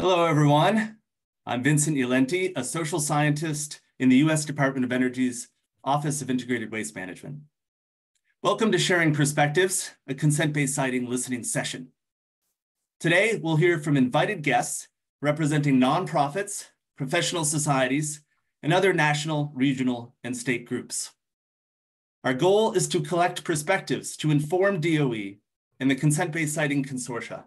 Hello, everyone. I'm Vincent Iolenti, a social scientist in the U.S. Department of Energy's Office of Integrated Waste Management. Welcome to Sharing Perspectives, a consent-based siting listening session. Today, we'll hear from invited guests representing nonprofits, professional societies, and other national, regional, and state groups. Our goal is to collect perspectives to inform DOE and the Consent-Based Siting Consortia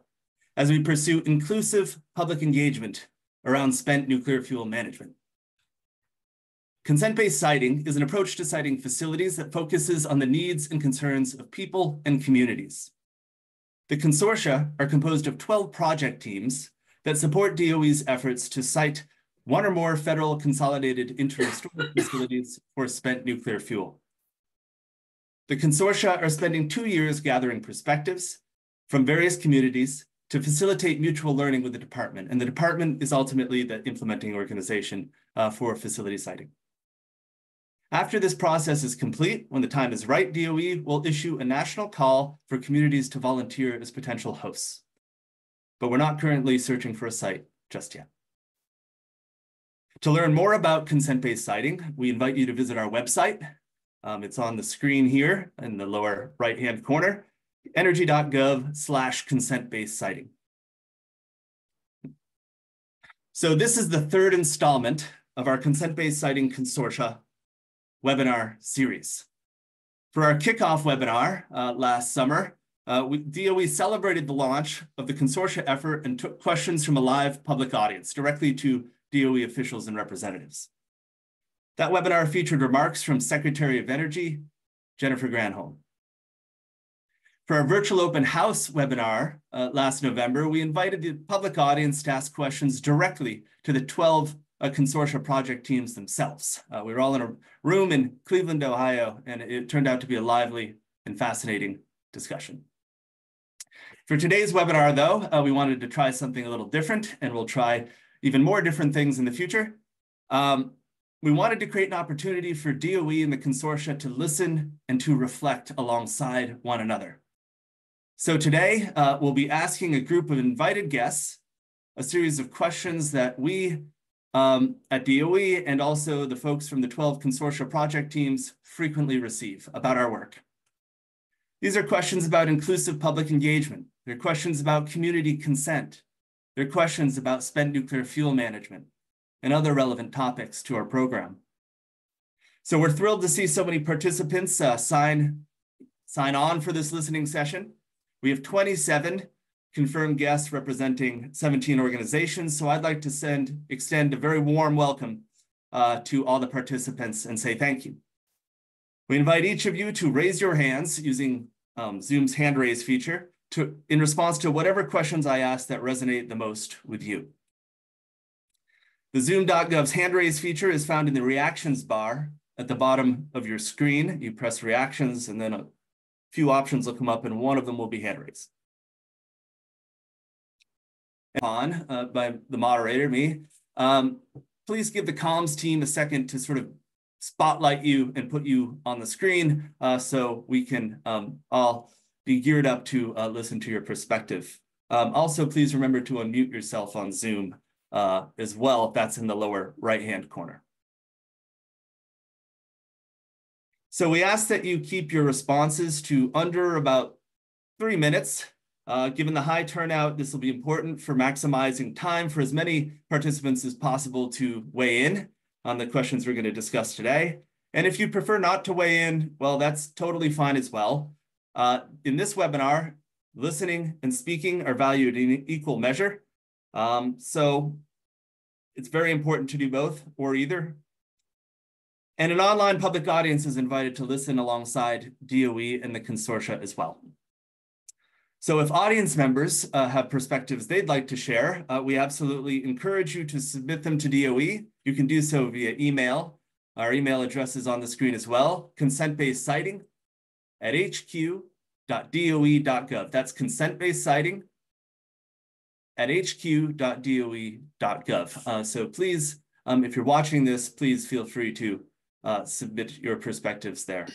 as we pursue inclusive public engagement around spent nuclear fuel management. Consent-based siting is an approach to siting facilities that focuses on the needs and concerns of people and communities. The consortia are composed of 12 project teams that support DOE's efforts to site one or more federal consolidated interim storage facilities for spent nuclear fuel. The consortia are spending 2 years gathering perspectives from various communities to facilitate mutual learning with the department. And the department is ultimately the implementing organization for facility siting. After this process is complete, when the time is right, DOE will issue a national call for communities to volunteer as potential hosts. But we're not currently searching for a site just yet. To learn more about consent-based siting, we invite you to visit our website. It's on the screen here in the lower right-hand corner. energy.gov/consent-based siting. So this is the third installment of our Consent-Based Siting Consortia webinar series. For our kickoff webinar last summer, DOE celebrated the launch of the consortia effort and took questions from a live public audience directly to DOE officials and representatives. That webinar featured remarks from Secretary of Energy, Jennifer Granholm. For our virtual open house webinar last November, we invited the public audience to ask questions directly to the 12 consortia project teams themselves. We were all in a room in Cleveland, Ohio, and it turned out to be a lively and fascinating discussion. For today's webinar, though, we wanted to try something a little different, and we'll try even more different things in the future. We wanted to create an opportunity for DOE and the consortia to listen and to reflect alongside one another. So today, we'll be asking a group of invited guests a series of questions that we at DOE and also the folks from the 12 consortia project teams frequently receive about our work. These are questions about inclusive public engagement. They're questions about community consent. They're questions about spent nuclear fuel management and other relevant topics to our program. So we're thrilled to see so many participants sign on for this listening session. We have 27 confirmed guests representing 17 organizations, so I'd like to extend a very warm welcome to all the participants and say thank you. We invite each of you to raise your hands using Zoom's hand raise feature in response to whatever questions I ask that resonate the most with you. The Zoom.gov's hand raise feature is found in the reactions bar at the bottom of your screen. You press reactions and then a few options will come up and one of them will be hand raised. By the moderator, me, please give the comms team a second to sort of spotlight you and put you on the screen so we can all be geared up to listen to your perspective. Also, please remember to unmute yourself on Zoom as well, if that's in the lower right-hand corner. So we ask that you keep your responses to under about 3 minutes. Given the high turnout, this will be important for maximizing time for as many participants as possible to weigh in on the questions we're going to discuss today. And if you prefer not to weigh in, well, that's totally fine as well. In this webinar, listening and speaking are valued in equal measure. So it's very important to do both or either. And an online public audience is invited to listen alongside DOE and the consortia as well. So if audience members have perspectives they'd like to share, we absolutely encourage you to submit them to DOE. You can do so via email. Our email address is on the screen as well, consent-based-siting@hq.doe.gov. That's consent-based-siting@hq.doe.gov. So please, if you're watching this, please feel free to submit your perspectives there.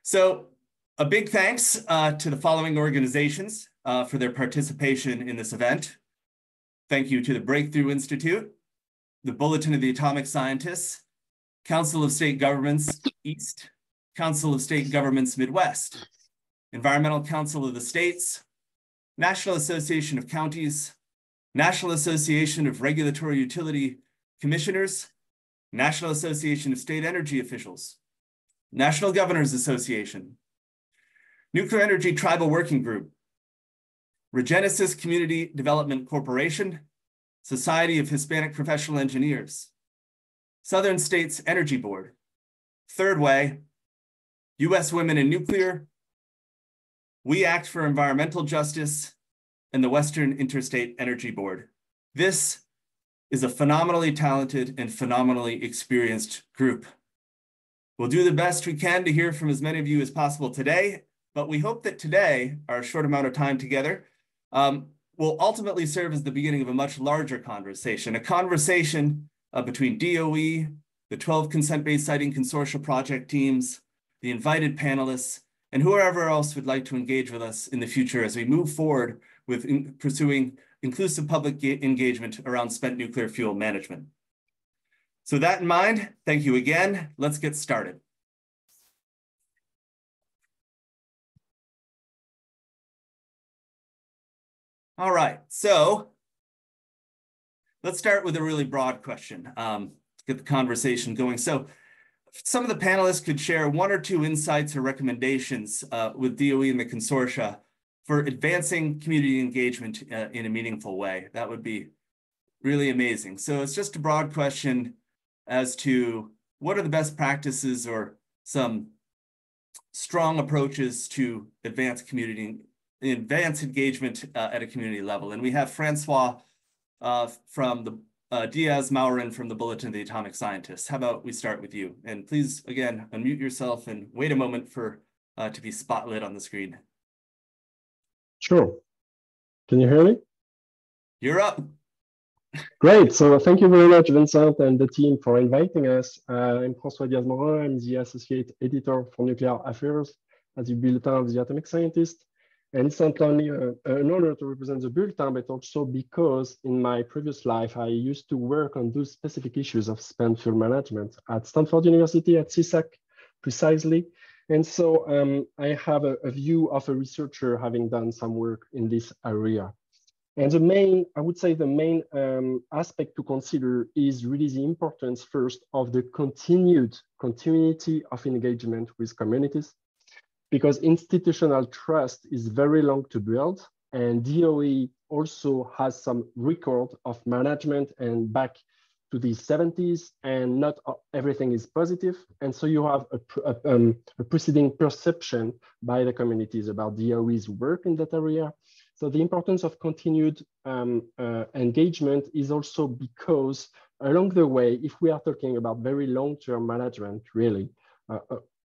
So a big thanks to the following organizations. for their participation in this event. Thank you to the Breakthrough Institute, the Bulletin of the Atomic Scientists, Council of State Governments East, Council of State Governments Midwest, Environmental Council of the States, National Association of Counties, National Association of Regulatory Utility Commissioners, National Association of State Energy Officials, National Governors Association, Nuclear Energy Tribal Working Group, Regenesis Community Development Corporation, Society of Hispanic Professional Engineers, Southern States Energy Board, Third Way, U.S. Women in Nuclear, We Act for Environmental Justice, and the Western Interstate Energy Board. This is a phenomenally talented and phenomenally experienced group. We'll do the best we can to hear from as many of you as possible today, but we hope that today, our short amount of time together, will ultimately serve as the beginning of a much larger conversation, a conversation between DOE, the 12 Consent-Based Siting Consortia project teams, the invited panelists, and whoever else would like to engage with us in the future as we move forward with pursuing inclusive public engagement around spent nuclear fuel management. So with that in mind, thank you again. Let's get started. All right, so let's start with a really broad question to get the conversation going. So some of the panelists could share one or two insights or recommendations with DOE and the consortia for advancing community engagement in a meaningful way. That would be really amazing. So it's just a broad question as to what are the best practices or some strong approaches to advance engagement at a community level. And we have Francois from the Diaz Maurin from the Bulletin of the Atomic Scientists. How about we start with you? And please, again, unmute yourself and wait a moment for to be spotlit on the screen. Sure. Can you hear me? You're up. Great. So thank you very much, Vincent and the team for inviting us. I'm François Diaz-Morin. I'm the Associate Editor for Nuclear Affairs at the Bulletin of the Atomic Scientists. And it's not only an honor to represent the Bulletin, but also because in my previous life, I used to work on those specific issues of spent fuel management at Stanford University at CSAC, precisely. And so I have a view of a researcher having done some work in this area. And the main, I would say the main aspect to consider is really the importance first of the continuity of engagement with communities, because institutional trust is very long to build, and DOE also has some record of management and back to the 70s, and not everything is positive. And so you have a preceding perception by the communities about DOE's work in that area. So the importance of continued engagement is also because along the way, if we are talking about very long-term management, really,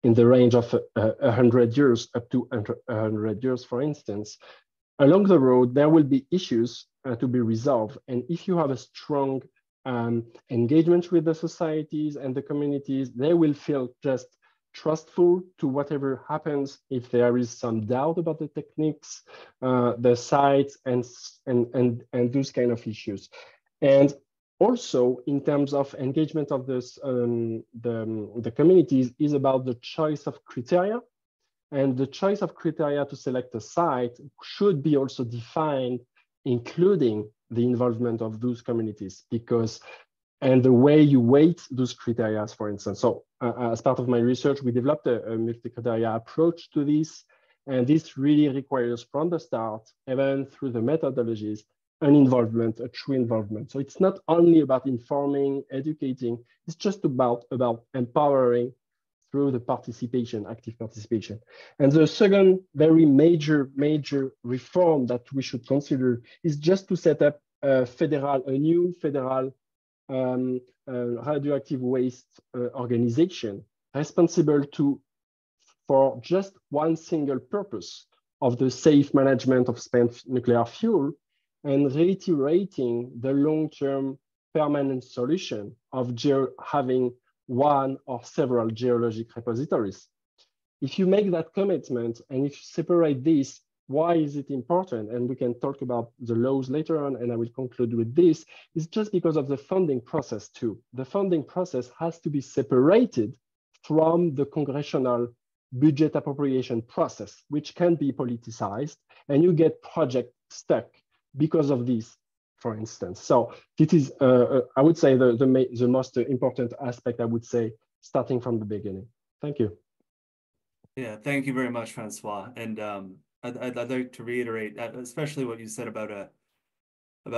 in the range of 100 years, up to 100 years, for instance, along the road, there will be issues to be resolved. And if you have a strong engagement with the societies and the communities, they will feel just trustful to whatever happens. If there is some doubt about the techniques, the sites, and those kind of issues. And also, in terms of engagement of this, the communities is about the choice of criteria. And the choice of criteria to select a site should be also defined, including the involvement of those communities, and the way you weight those criteria, for instance. So as part of my research, we developed a multi-criteria approach to this. And this really requires from the start, even through the methodologies, an involvement, a true involvement. So it's not only about informing, educating, it's just about empowering through the participation, active participation. And the second very major reform that we should consider is just to set up a new federal radioactive waste organization responsible for just one single purpose of the safe management of spent nuclear fuel, and reiterating the long-term permanent solution of having one or several geologic repositories. If you make that commitment and if you separate this, why is it important? And we can talk about the laws later on, and I will conclude with this. It's just because of the funding process too. The funding process has to be separated from the congressional budget appropriation process, which can be politicized, and you get project stuck because of this, for instance. So it is, I would say, the most important aspect, I would say, starting from the beginning. Thank you. Yeah, thank you very much, Francois. And I'd like to reiterate, especially what you said about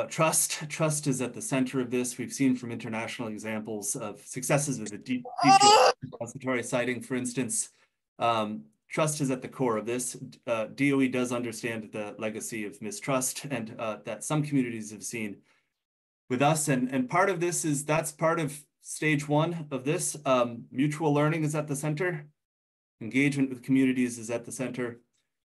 trust. Trust is at the center of this. We've seen from international examples of successes with the deep repository siting, for instance. Trust is at the core of this. DOE does understand the legacy of mistrust and that some communities have seen with us. And part of this is, that's part of stage one of this. Mutual learning is at the center. Engagement with communities is at the center.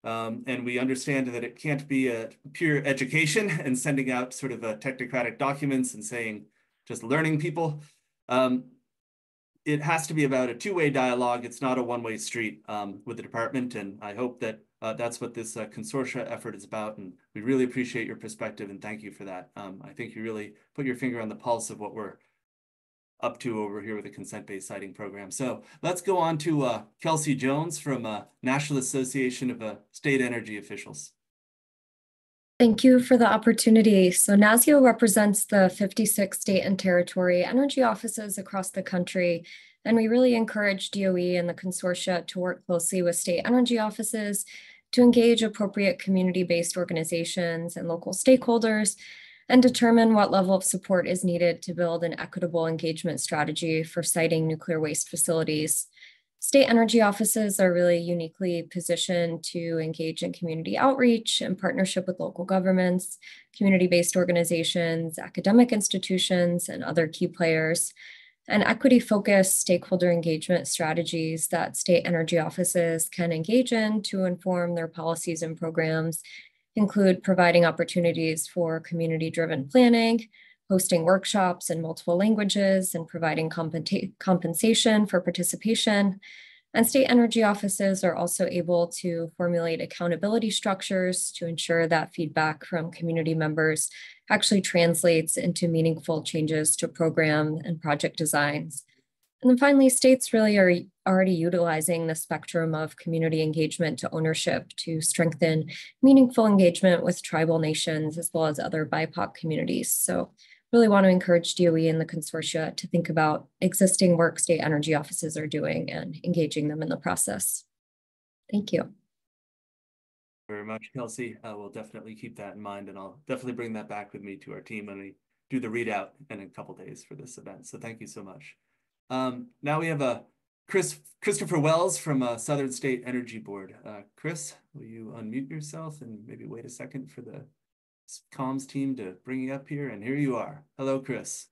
And we understand that it can't be a pure education and sending out sort of technocratic documents and saying, just learning people. It has to be about a two-way dialogue. It's not a one-way street with the department. And I hope that that's what this consortia effort is about. And we really appreciate your perspective and thank you for that. I think you really put your finger on the pulse of what we're up to over here with the consent-based siting program. So let's go on to Kelsey Jones from National Association of State Energy Officials. Thank you for the opportunity. So NASIO represents the 56 state and territory energy offices across the country, and we really encourage DOE and the consortia to work closely with state energy offices to engage appropriate community-based organizations and local stakeholders and determine what level of support is needed to build an equitable engagement strategy for siting nuclear waste facilities. State energy offices are really uniquely positioned to engage in community outreach and partnership with local governments, community-based organizations, academic institutions, and other key players. And equity-focused stakeholder engagement strategies that state energy offices can engage in to inform their policies and programs include providing opportunities for community-driven planning, hosting workshops in multiple languages, and providing compensation for participation. And state energy offices are also able to formulate accountability structures to ensure that feedback from community members actually translates into meaningful changes to program and project designs. And then finally, states really are already utilizing the spectrum of community engagement to ownership to strengthen meaningful engagement with tribal nations as well as other BIPOC communities. So really want to encourage DOE and the consortia to think about existing work state energy offices are doing and engaging them in the process. Thank you. Very much, Kelsey. We'll definitely keep that in mind, and I'll definitely bring that back with me to our team when we do the readout in a couple days for this event. So thank you so much. Now we have Christopher Wells from Southern State Energy Board. Chris, will you unmute yourself and maybe wait a second for the comms team to bring you up here? And here you are. Hello, Chris.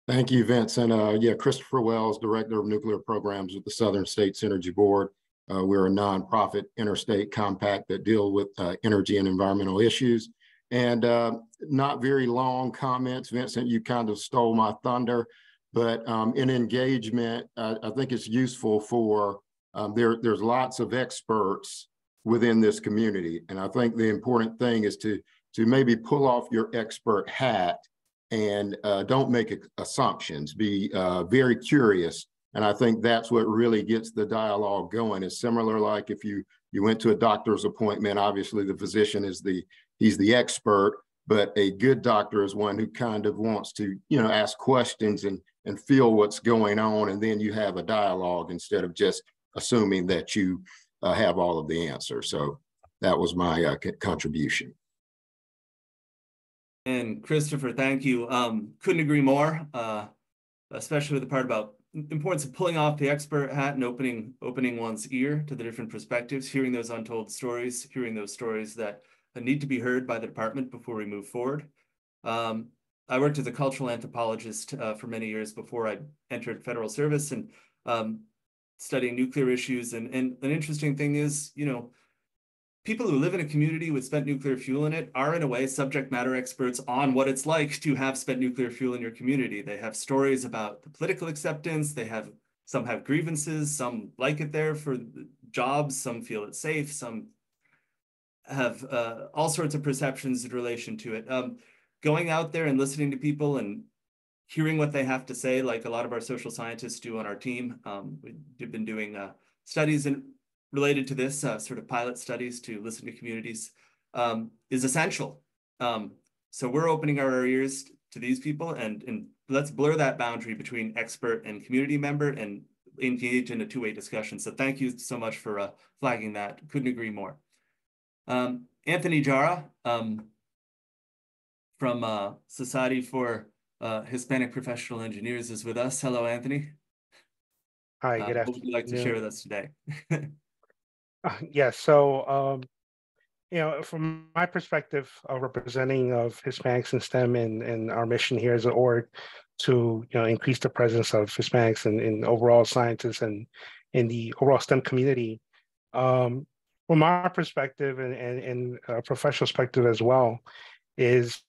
Thank you, Vincent. Yeah, Christopher Wells, Director of Nuclear Programs with the Southern States Energy Board. We're a nonprofit interstate compact that deal with energy and environmental issues. And not very long comments. Vincent, you kind of stole my thunder. But in engagement, I think it's useful for, there's lots of experts within this community. And I think the important thing is to maybe pull off your expert hat and don't make assumptions, be very curious. And I think that's what really gets the dialogue going. It's similar like if you went to a doctor's appointment, obviously the physician is he's the expert, but a good doctor is one who kind of wants to, ask questions and feel what's going on. And then you have a dialogue instead of just assuming that you have all of the answers. So that was my contribution. And Christopher, thank you. Couldn't agree more, especially with the part about the importance of pulling off the expert hat and opening one's ear to the different perspectives, hearing those untold stories, hearing those stories that need to be heard by the department before we move forward. I worked as a cultural anthropologist for many years before I entered federal service and studying nuclear issues. And an interesting thing is, people who live in a community with spent nuclear fuel in it are in a way subject matter experts on what it's like to have spent nuclear fuel in your community. They have stories about the political acceptance. Some have grievances, some like it there for jobs, some feel it's safe, some have all sorts of perceptions in relation to it. Going out there and listening to people and hearing what they have to say, like a lot of our social scientists do on our team. We've been doing studies related to this, sort of pilot studies to listen to communities, is essential. So we're opening our ears to these people, and let's blur that boundary between expert and community member and engage in a two-way discussion. So thank you so much for flagging that. Couldn't agree more. Anthony Jara from Society for Hispanic Professional Engineers is with us. Hello, Anthony. Hi, good afternoon. What would you like to share with us today? So from my perspective of representing of Hispanics in STEM and our mission here as an org to increase the presence of Hispanics in overall sciences and in the overall STEM community. From our perspective and a professional perspective as well, is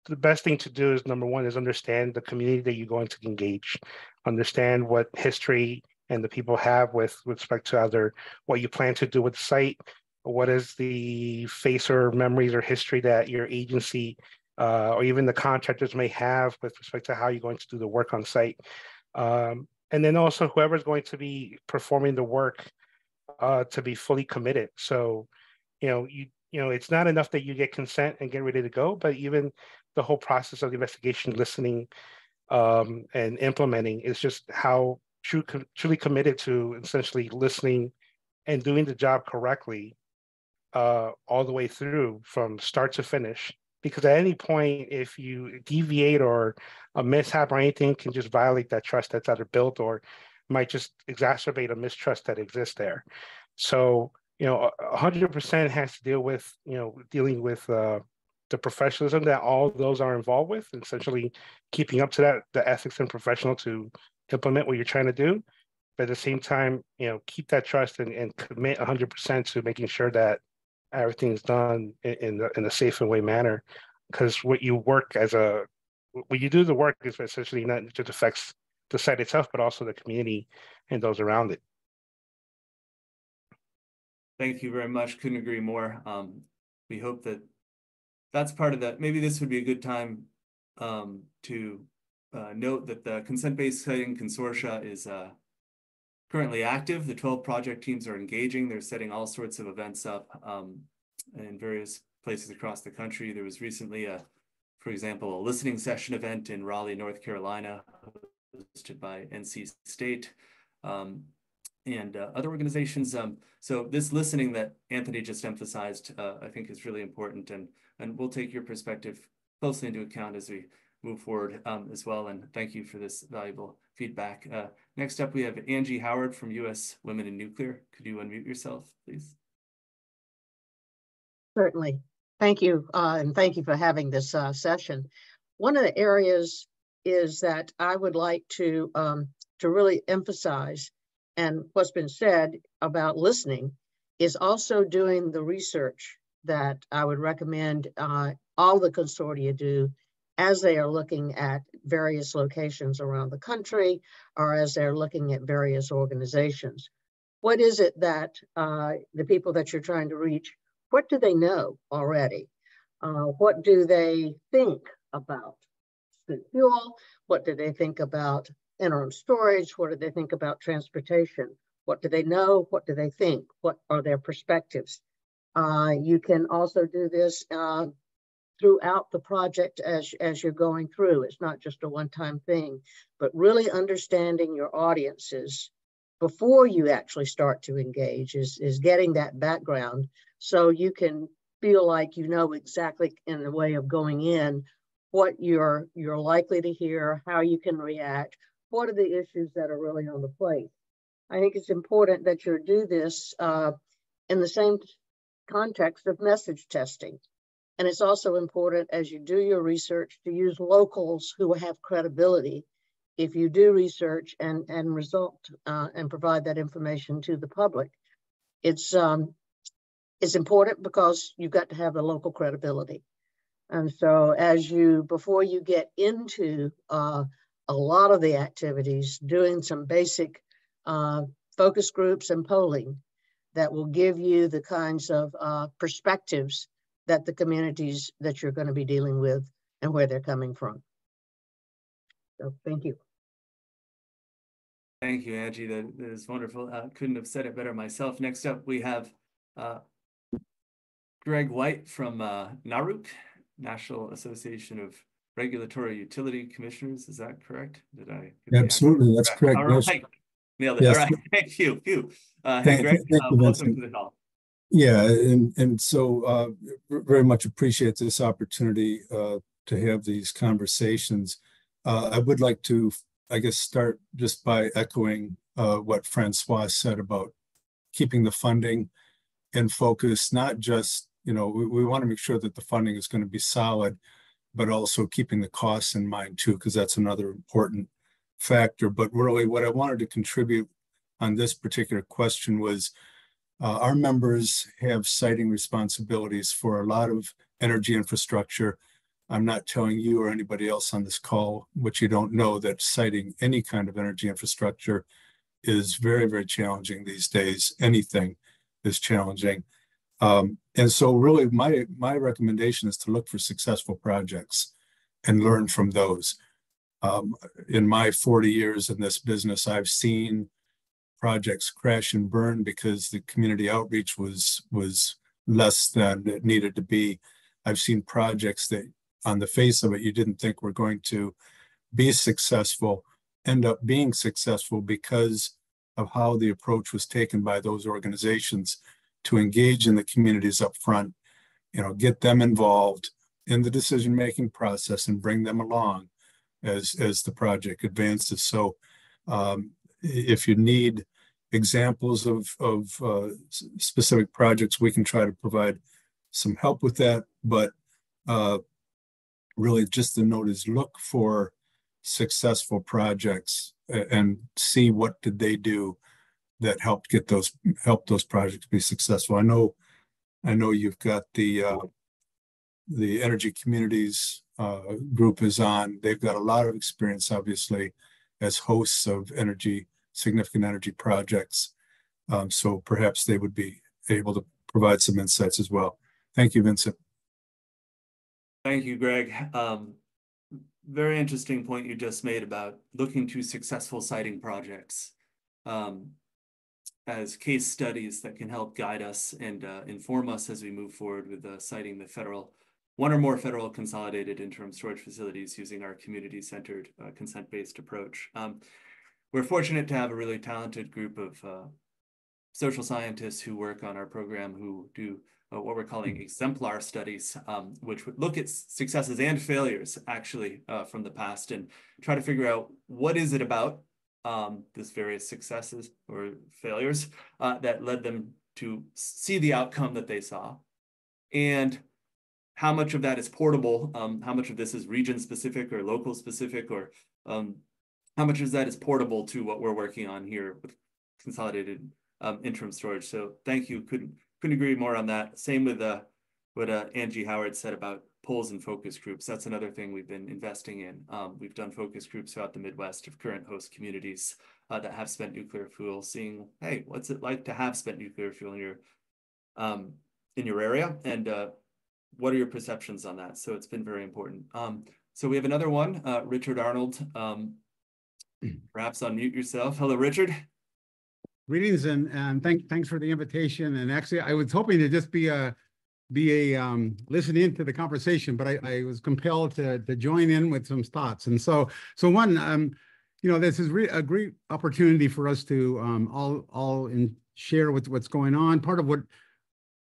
the best thing to do is, number one, is understand the community that you're going to engage, understand what history and the people have with respect to either what you plan to do with the site, what is the face or memories or history that your agency or even the contractors may have with respect to how you're going to do the work on site. And then also whoever's going to be performing the work to be fully committed. So, it's not enough that you get consent and get ready to go, but even the whole process of the investigation, listening, and implementing is just how truly committed to essentially listening and doing the job correctly all the way through from start to finish. Because at any point, if you deviate or a mishap or anything can just violate that trust that's either built or might just exacerbate a mistrust that exists there. So, 100% has to deal with, dealing with the professionalism that all those are involved with, essentially keeping up to that, the ethics and professional to implement what you're trying to do. But at the same time, keep that trust and commit 100% to making sure that everything's done in a safe and way manner. Because when you do the work, is essentially not just affects the site itself, but also the community and those around it. Thank you very much. Couldn't agree more. We hope that that's part of that. Maybe this would be a good time to note that the Consent-Based Siting Consortia is currently active. The 12 project teams are engaging. They're setting all sorts of events up in various places across the country. There was recently, for example, a listening session event in Raleigh, North Carolina, hosted by NC State. And other organizations. So this listening that Anthony just emphasized, I think is really important, and we'll take your perspective closely into account as we move forward as well. And thank you for this valuable feedback. Next up, we have Angie Howard from US Women in Nuclear. Could you unmute yourself, please? Certainly. Thank you. And thank you for having this session. One of the areas is that I would like to really emphasize, and what's been said about listening, is also doing the research that I would recommend all the consortia do as they are looking at various locations around the country or as they're looking at various organizations. What is it that the people that you're trying to reach, what do they know already? What do they think about spent fuel? What do they think about interim storage? What do they think about transportation? What do they know? What do they think? What are their perspectives? You can also do this throughout the project as you're going through. It's not just a one-time thing, but really understanding your audiences before you actually start to engage is getting that background so you can feel like you know exactly in the way of going in what you're likely to hear, how you can react, what are the issues that are really on the plate. I think it's important that you do this in the same context of message testing. And it's also important as you do your research to use locals who have credibility if you do research and result and provide that information to the public. It's important because you've got to have the local credibility. And so before you get into a lot of the activities, doing some basic focus groups and polling, that will give you the kinds of perspectives that the communities that you're going to be dealing with and where they're coming from. So thank you. Thank you, Angie. That is wonderful. Couldn't have said it better myself. Next up, we have Greg White from NARUC, National Association of Regulatory Utility Commissioners. Is that correct? Did I? Absolutely, that's correct. All right. Nailed it. Yes. All right. Thank you. Hey, Greg, welcome to the call. Yeah, and so very much appreciate this opportunity to have these conversations. I would like to, I guess, start just by echoing what Francois said about keeping the funding in focus, not just, we want to make sure that the funding is going to be solid, but also keeping the costs in mind too, because that's another important factor. But really what I wanted to contribute on this particular question was our members have siting responsibilities for a lot of energy infrastructure. I'm not telling you or anybody else on this call what you don't know, that siting any kind of energy infrastructure is very, very challenging these days. Anything is challenging. And so really my recommendation is to look for successful projects and learn from those. In my 40 years in this business, I've seen projects crash and burn because the community outreach was less than it needed to be. I've seen projects that on the face of it, you didn't think were going to be successful, end up being successful because of how the approach was taken by those organizations to engage in the communities up front, get them involved in the decision-making process and bring them along as the project advances. So if you need examples of specific projects, we can try to provide some help with that. But really just the note is look for successful projects and see what did they do that help those projects be successful. I know you've got the Energy Communities group is on. They've got a lot of experience, obviously, as hosts of significant energy projects. So perhaps they would be able to provide some insights as well. Thank you, Vincent. Thank you, Greg. Very interesting point you just made about looking to successful siting projects as case studies that can help guide us and inform us as we move forward with citing the one or more federal consolidated interim storage facilities using our community-centered consent-based approach. We're fortunate to have a really talented group of social scientists who work on our program who do what we're calling exemplar studies, which would look at successes and failures actually from the past and try to figure out what is it about these various successes or failures that led them to see the outcome that they saw, and how much of that is portable, how much of this is region specific or local specific, or how much of that is portable to what we're working on here with consolidated interim storage. So thank you. Couldn't agree more on that. Same with what Angie Howard said about polls and focus groups. That's another thing we've been investing in. We've done focus groups throughout the Midwest of current host communities that have spent nuclear fuel, seeing, hey, what's it like to have spent nuclear fuel in your area, and what are your perceptions on that? So it's been very important. So we have another one, Richard Arnold. Perhaps unmute yourself. Hello, Richard. Greetings and thanks for the invitation. And actually, I was hoping to just be a listen in to the conversation, but I was compelled to join in with some thoughts. And so one, this is a great opportunity for us to all share what's going on. Part of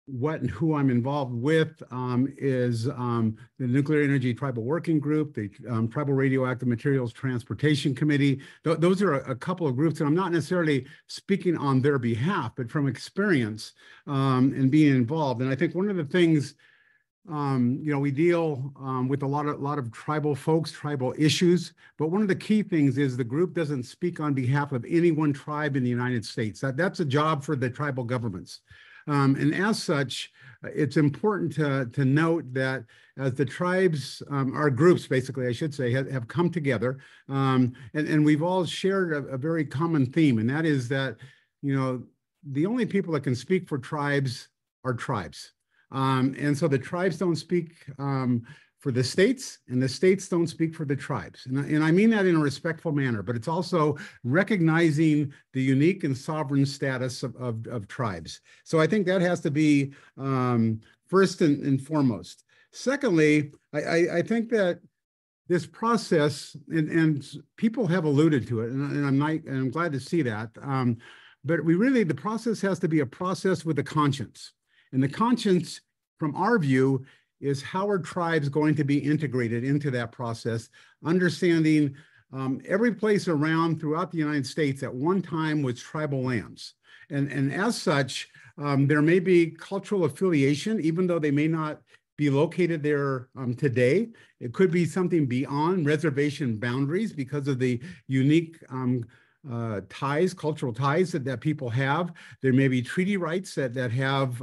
what and who I'm involved with is the Nuclear Energy Tribal Working Group, the Tribal Radioactive Materials Transportation Committee. Those are a couple of groups, and I'm not necessarily speaking on their behalf, but from experience and being involved. And I think one of the things, we deal with a lot of tribal folks, tribal issues, but one of the key things is the group doesn't speak on behalf of any one tribe in the United States. That's a job for the tribal governments. And as such, it's important to note that as the tribes, our groups, basically, I should say, have come together, and we've all shared a very common theme, and that is that, the only people that can speak for tribes are tribes. And so the tribes don't speak for the states, and the states don't speak for the tribes. And I mean that in a respectful manner, but it's also recognizing the unique and sovereign status of tribes. So I think that has to be first and foremost. Secondly, I think that this process, and people have alluded to it, and I'm glad to see that, but the process has to be a process with a conscience. And the conscience, from our view, is how are tribes going to be integrated into that process, understanding every place around throughout the United States at one time was tribal lands. And as such, there may be cultural affiliation, even though they may not be located there today. It could be something beyond reservation boundaries because of the unique ties, cultural ties that people have. There may be treaty rights that have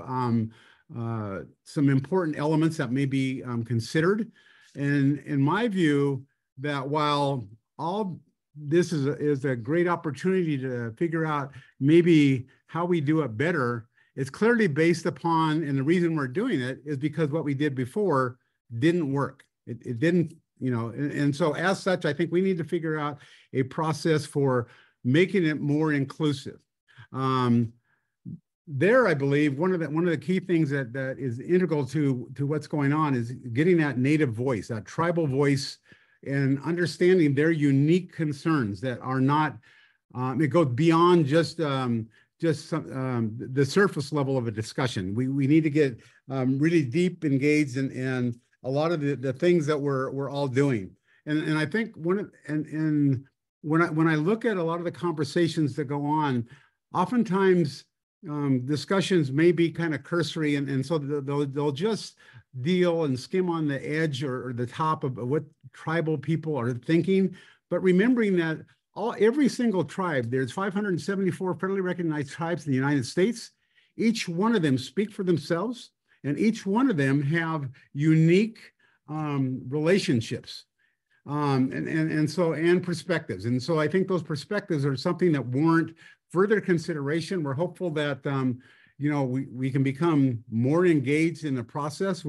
some important elements that may be considered. And in my view, that while all this is a great opportunity to figure out maybe how we do it better, it's clearly based upon, and the reason we're doing it is because what we did before didn't work. It didn't, and so as such, I think we need to figure out a process for making it more inclusive. There, I believe one of the key things that is integral to what's going on is getting that native voice, that tribal voice, and understanding their unique concerns that are not. It goes beyond just the surface level of a discussion. We need to get really deep engaged in a lot of the things that we're all doing. And I think when I look at a lot of the conversations that go on, oftentimes discussions may be kind of cursory, and so they'll just deal and skim on the edge or the top of what tribal people are thinking, but remembering that every single tribe, there's 574 federally recognized tribes in the United States. Each one of them speak for themselves, and each one of them have unique relationships and perspectives. And so I think those perspectives are something that warrant further consideration. We're hopeful that we can become more engaged in the process.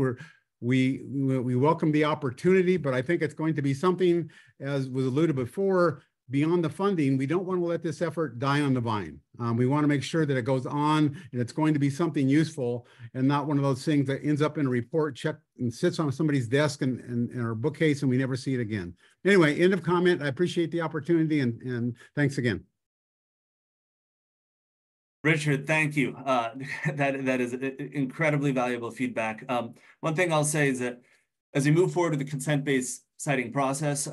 We welcome the opportunity, but I think it's going to be something, as was alluded before, beyond the funding. We don't want to let this effort die on the vine. We want to make sure that it goes on and it's going to be something useful and not one of those things that ends up in a report checked and sits on somebody's desk and in our bookcase and we never see it again. Anyway, end of comment. I appreciate the opportunity and thanks again. Richard, thank you. That is incredibly valuable feedback. One thing I'll say is that as we move forward with the consent-based siting process,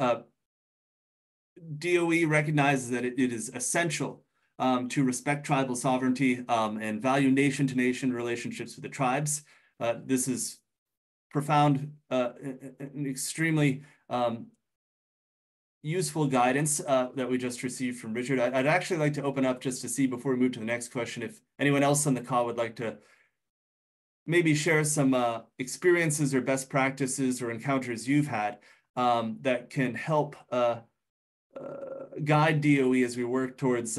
DOE recognizes that it is essential to respect tribal sovereignty and value nation-to-nation relationships with the tribes. This is profound and extremely useful guidance that we just received from Richard. I'd actually like to open up just to see, before we move to the next question, if anyone else on the call would like to maybe share some experiences or best practices or encounters you've had that can help guide DOE as we work towards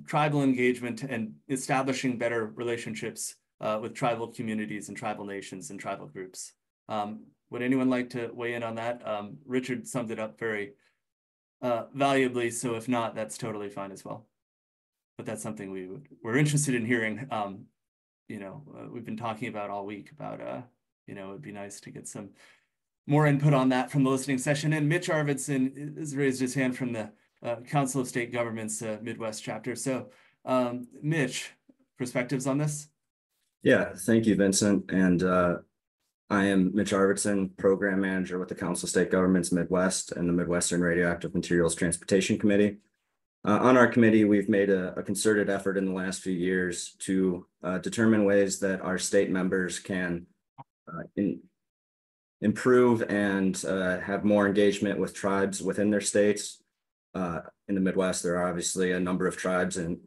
tribal engagement and establishing better relationships with tribal communities and tribal nations and tribal groups. Would anyone like to weigh in on that? Richard summed it up very valuably, so if not, that's totally fine as well. But that's something we're interested in hearing. We've been talking about all week about, it'd be nice to get some more input on that from the listening session. And Mitch Arvidsson has raised his hand from the Council of State Governments Midwest chapter. So Mitch, perspectives on this? Yeah, thank you, Vincent. And I am Mitch Arvidsson, Program Manager with the Council of State Governments Midwest and the Midwestern Radioactive Materials Transportation Committee. On our committee, we've made a concerted effort in the last few years to determine ways that our state members can improve and have more engagement with tribes within their states. In the Midwest, there are obviously a number of tribes in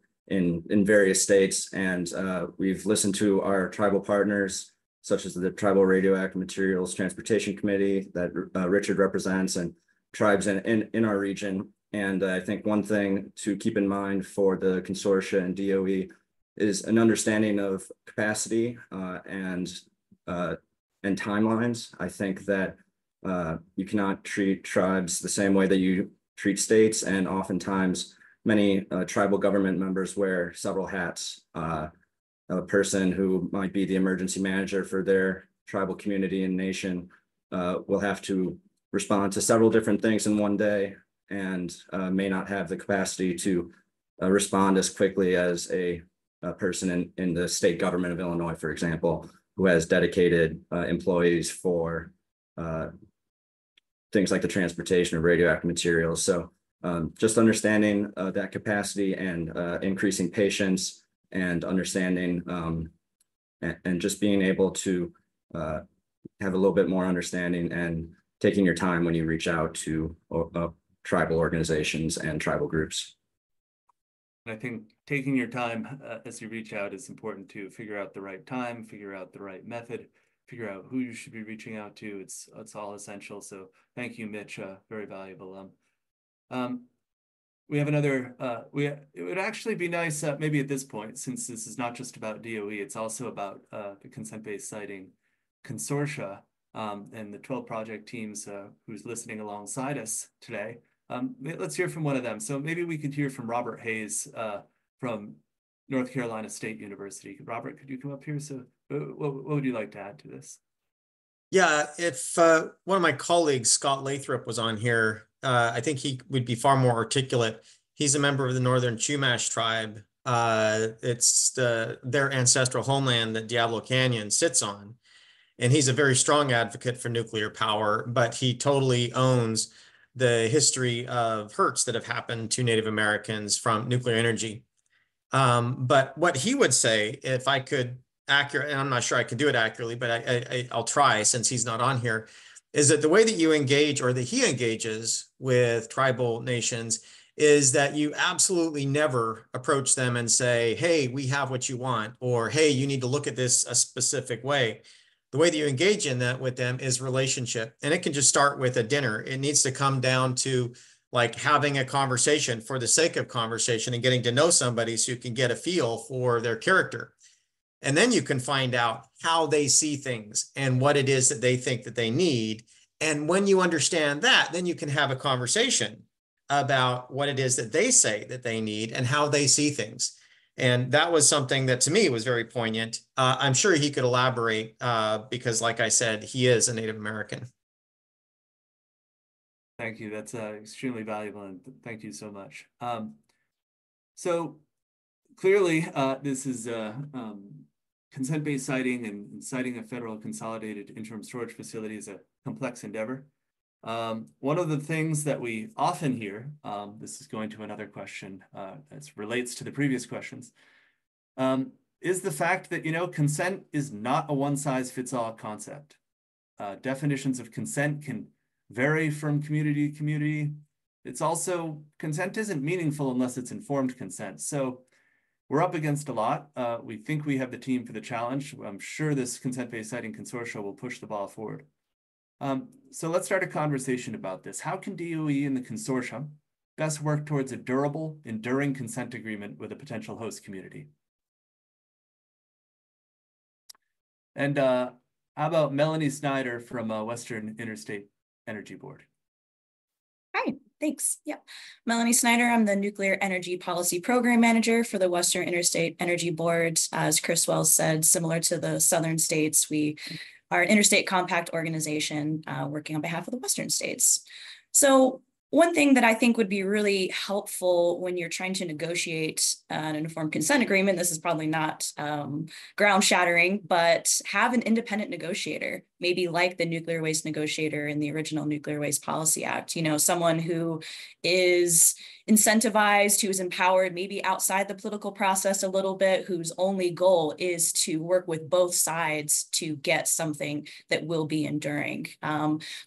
various states, and we've listened to our tribal partners, such as the Tribal Radioactive Materials Transportation Committee that Richard represents, and tribes in our region, And I think one thing to keep in mind for the consortia and DOE is an understanding of capacity and timelines. I think that you cannot treat tribes the same way that you treat states, and oftentimes many tribal government members wear several hats. A person who might be the emergency manager for their tribal community and nation will have to respond to several different things in one day, and may not have the capacity to respond as quickly as a person in the state government of Illinois, for example, who has dedicated employees for things like the transportation of radioactive materials. So just understanding that capacity and increasing patience and understanding and just being able to have a little bit more understanding and taking your time when you reach out to tribal organizations and tribal groups. I think taking your time as you reach out is important to figure out the right time, figure out the right method, figure out who you should be reaching out to. It's all essential. So thank you, Mitch. Very valuable. We have another, it would actually be nice maybe at this point, since this is not just about DOE, it's also about the Consent-Based Siting Consortia and the 12 project teams who's listening alongside us today. Let's hear from one of them. So maybe we could hear from Robert Hayes from North Carolina State University. Robert, could you come up here? So what would you like to add to this? Yeah, if one of my colleagues, Scott Lathrop, was on here, I think he would be far more articulate. He's a member of the Northern Chumash tribe. It's their ancestral homeland that Diablo Canyon sits on. And he's a very strong advocate for nuclear power, but he totally owns the history of hurts that have happened to Native Americans from nuclear energy. But what he would say, if I could and I'm not sure I could do it accurately, but I'll try since he's not on here, is that the way that you engage or that he engages with tribal nations is that you absolutely never approach them and say, hey, we have what you want, or hey, you need to look at this a specific way. The way that you engage in that with them is relationship. And it can just start with a dinner. It needs to come down to like having a conversation for the sake of conversation and getting to know somebody so you can get a feel for their character. And then you can find out how they see things and what it is that they think that they need. And when you understand that, then you can have a conversation about what it is that they say that they need and how they see things. And that was something that to me was very poignant. I'm sure he could elaborate because, like I said, he is a Native American. Thank you. That's extremely valuable, and thank you so much. So clearly, this is consent-based siting and siting a federal consolidated interim storage facility is a complex endeavor. One of the things that we often hear, this is going to another question as relates to the previous questions, is the fact that, consent is not a one-size-fits-all concept. Definitions of consent can vary from community to community. It's also, consent isn't meaningful unless it's informed consent. So we're up against a lot. We think we have the team for the challenge. I'm sure this Consent-Based Siting Consortia will push the ball forward. So let's start a conversation about this. How can DOE and the consortium best work towards a durable, enduring consent agreement with a potential host community? And how about Melanie Snyder from Western Interstate Energy Board? Hi, thanks. Yeah, Melanie Snyder. I'm the Nuclear Energy Policy Program Manager for the Western Interstate Energy Board. As Chris Wells said, similar to the Southern states, we are an interstate compact organization working on behalf of the Western states. So one thing that I think would be really helpful when you're trying to negotiate an informed consent agreement, this is probably not ground shattering, but have an independent negotiator, maybe like the nuclear waste negotiator in the original Nuclear Waste Policy Act, someone who is incentivized, who is empowered, maybe outside the political process a little bit, whose only goal is to work with both sides to get something that will be enduring.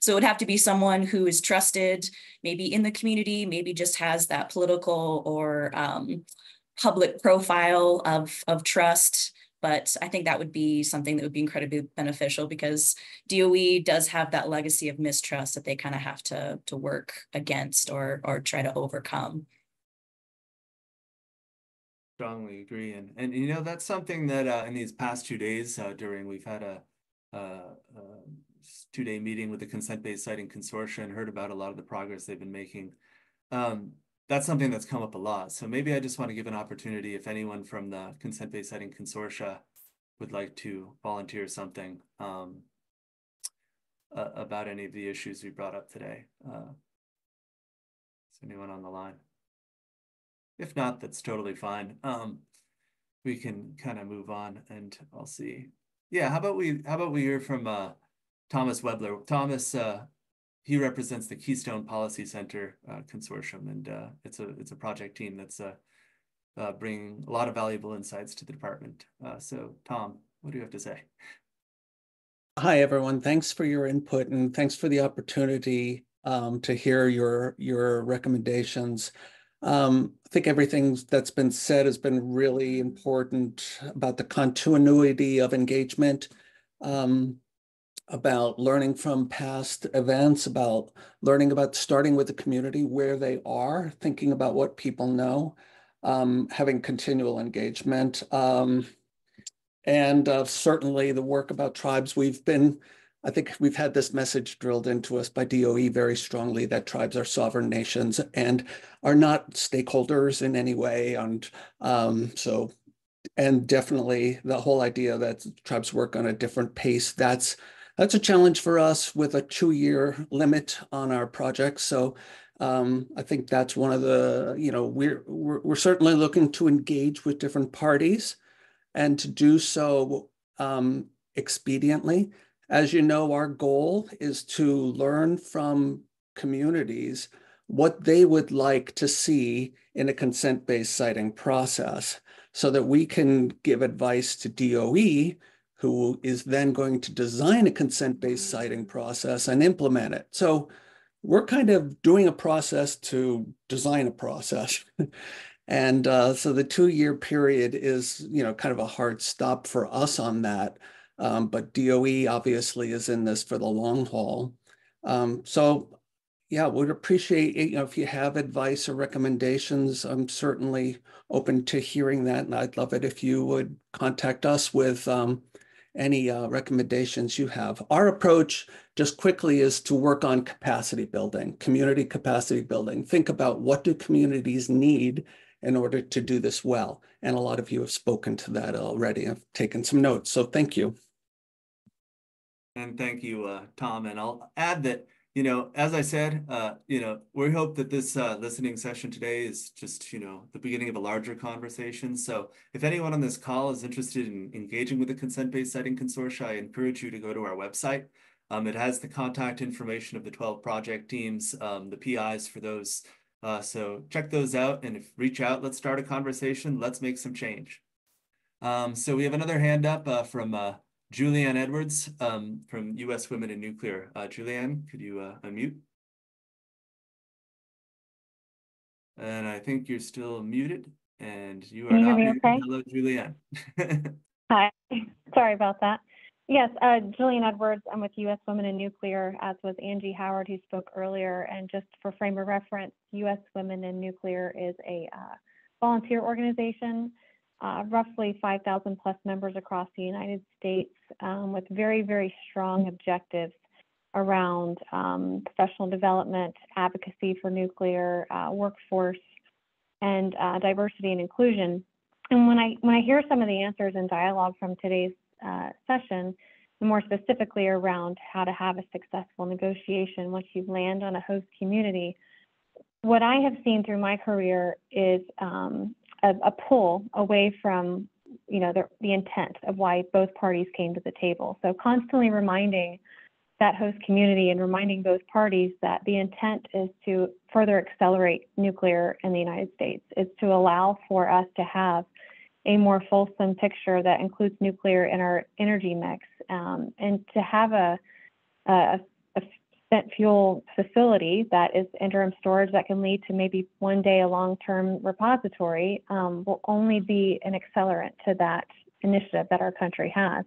So it would have to be someone who is trusted, maybe in the community, maybe just has that political or public profile of trust, But I think that would be something that would be incredibly beneficial because DOE does have that legacy of mistrust that they kind of have to work against or try to overcome. Strongly agree. And you know, that's something that in these past 2 days we've had a 2-day meeting with the Consent-Based Siting Consortia and heard about a lot of the progress they've been making. That's something that's come up a lot. So maybe I just want to give an opportunity if anyone from the Consent-Based Siting Consortia would like to volunteer something about any of the issues we brought up today. Is anyone on the line? If not, that's totally fine. We can kind of move on and I'll see. Yeah, how about we hear from Thomas Webler. Thomas, he represents the Keystone Policy Center Consortium, and it's a project team that's bringing a lot of valuable insights to the department. So Tom, what do you have to say? Hi, everyone. Thanks for your input and thanks for the opportunity to hear your recommendations. I think everything that's been said has been really important about the continuity of engagement, about learning from past events, about learning about starting with the community where they are, thinking about what people know, having continual engagement. And certainly the work about tribes, I think we've had this message drilled into us by DOE very strongly that tribes are sovereign nations and are not stakeholders in any way. And and definitely the whole idea that tribes work on a different pace, that's a challenge for us with a 2-year limit on our projects. So I think that's one of the, we're certainly looking to engage with different parties and to do so expediently. As you know, our goal is to learn from communities what they would like to see in a consent-based siting process so that we can give advice to DOE, who is then going to design a consent-based siting process and implement it. So we're kind of doing a process to design a process. And so the 2-year period is, kind of a hard stop for us on that. But DOE obviously is in this for the long haul. So yeah, would appreciate it, if you have advice or recommendations. I'm certainly open to hearing that. And I'd love it if you would contact us with any recommendations you have. Our approach, just quickly, is to work on capacity building, community capacity building. Think about what do communities need in order to do this well. And a lot of you have spoken to that already. I've taken some notes, so thank you. And thank you, Tom. And I'll add that, as I said, we hope that this listening session today is just, the beginning of a larger conversation. So if anyone on this call is interested in engaging with the Consent-Based Siting Consortia, I encourage you to go to our website. It has the contact information of the 12 project teams, the PIs for those. So check those out and reach out. Let's start a conversation. Let's make some change. So we have another hand up from Julianne Edwards from U.S. Women in Nuclear. Julianne, could you unmute? And I think you're still muted and you are not muted. Okay? Hello, Julianne. Hi, sorry about that. Yes, Julianne Edwards, I'm with U.S. Women in Nuclear, as was Angie Howard, who spoke earlier. And just for frame of reference, U.S. Women in Nuclear is a volunteer organization, roughly 5,000 plus members across the United States, with very, very strong objectives around professional development, advocacy for nuclear, workforce, and diversity and inclusion. And when I hear some of the answers and dialogue from today's session, and more specifically around how to have a successful negotiation once you land on a host community, what I have seen through my career is a pull away from the intent of why both parties came to the table. So constantly reminding that host community and reminding both parties that the intent is to further accelerate nuclear in the United States, is to allow for us to have a more fulsome picture that includes nuclear in our energy mix, and to have a spent fuel facility that is interim storage that can lead to maybe one day a long-term repository will only be an accelerant to that initiative that our country has.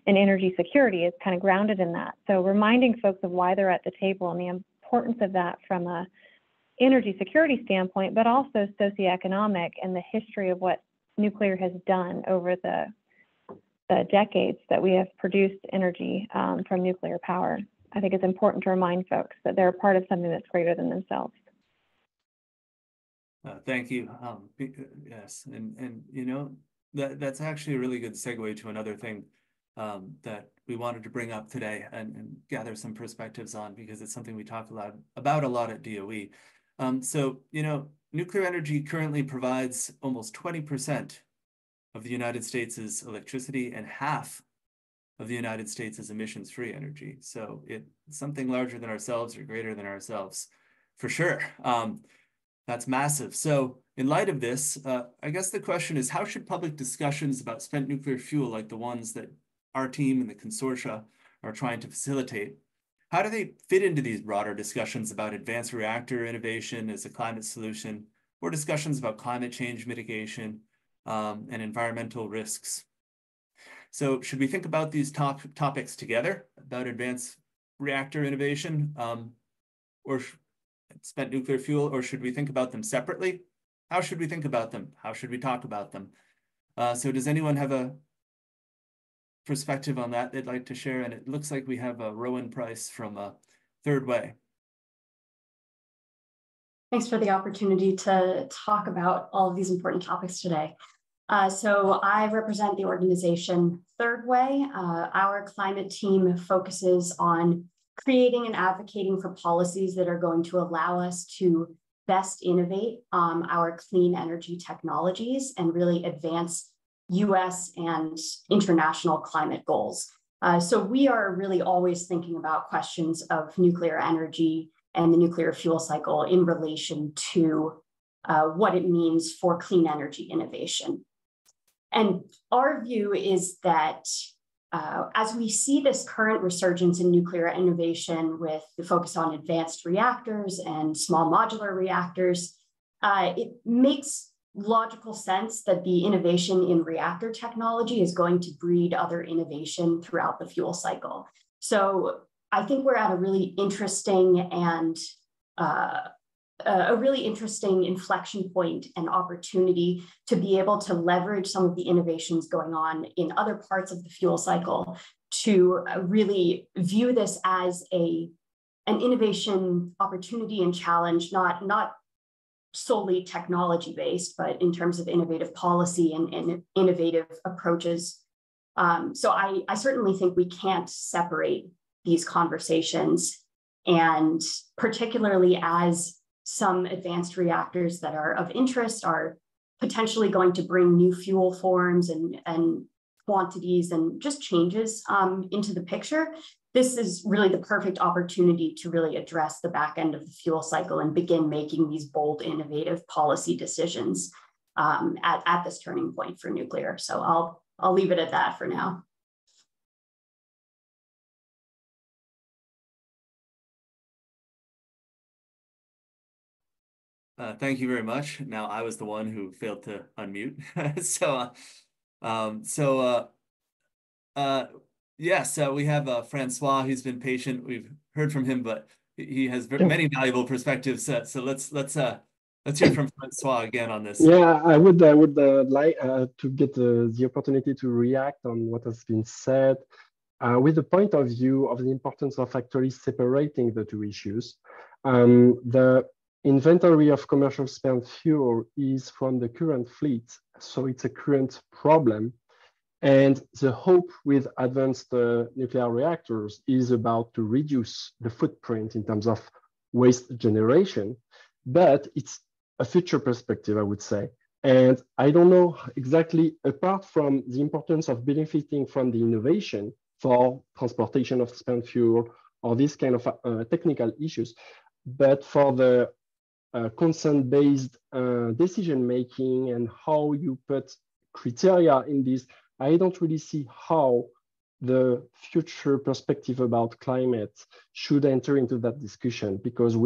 And energy security is kind of grounded in that. So reminding folks of why they're at the table and the importance of that from a energy security standpoint, but also socioeconomic and the history of what nuclear has done over the decades that we have produced energy from nuclear power. I think it's important to remind folks that they're a part of something that's greater than themselves. Thank you. Yes, and you know, that's actually a really good segue to another thing that we wanted to bring up today and gather some perspectives on, because it's something we talk about a lot at DOE. So, you know, nuclear energy currently provides almost 20% of the United States' electricity and half of the United States' emissions-free energy. So it's something larger than ourselves or greater than ourselves, for sure. That's massive. So in light of this, I guess the question is, how should public discussions about spent nuclear fuel, like the ones that our team and the consortia are trying to facilitate, how do they fit into these broader discussions about advanced reactor innovation as a climate solution, or discussions about climate change mitigation and environmental risks? So should we think about these topics together, about advanced reactor innovation or spent nuclear fuel, or should we think about them separately? How should we think about them? How should we talk about them? So does anyone have a perspective on that they'd like to share? And it looks like we have Rowan Price from Third Way. Thanks for the opportunity to talk about all of these important topics today. So I represent the organization Third Way. Our climate team focuses on creating and advocating for policies that are going to allow us to best innovate our clean energy technologies and really advance US and international climate goals. So we are really always thinking about questions of nuclear energy and the nuclear fuel cycle in relation to what it means for clean energy innovation. And our view is that as we see this current resurgence in nuclear innovation with the focus on advanced reactors and small modular reactors, it makes logical sense that the innovation in reactor technology is going to breed other innovation throughout the fuel cycle. So I think we're at a really interesting and inflection point and opportunity to be able to leverage some of the innovations going on in other parts of the fuel cycle to really view this as an innovation opportunity and challenge, not solely technology-based, but in terms of innovative policy and innovative approaches. So I certainly think we can't separate these conversations, and particularly as some advanced reactors that are of interest are potentially going to bring new fuel forms and quantities and just changes into the picture. This is really the perfect opportunity to really address the back end of the fuel cycle and begin making these bold, innovative policy decisions at this turning point for nuclear. So I'll leave it at that for now. Thank you very much. Now I was the one who failed to unmute. Yes, we have Francois, who's been patient. We've heard from him, but he has many valuable perspectives. So let's hear from Francois again on this. Yeah, I would like to get the opportunity to react on what has been said with the point of view of the importance of actually separating the two issues. The inventory of commercial spent fuel is from the current fleet, so it's a current problem. And the hope with advanced nuclear reactors is about to reduce the footprint in terms of waste generation, but it's a future perspective, I would say. And I don't know exactly, apart from the importance of benefiting from the innovation for transportation of spent fuel or this kind of technical issues, but for the consent-based decision-making and how you put criteria in this, I don't really see how the future perspective about climate should enter into that discussion, because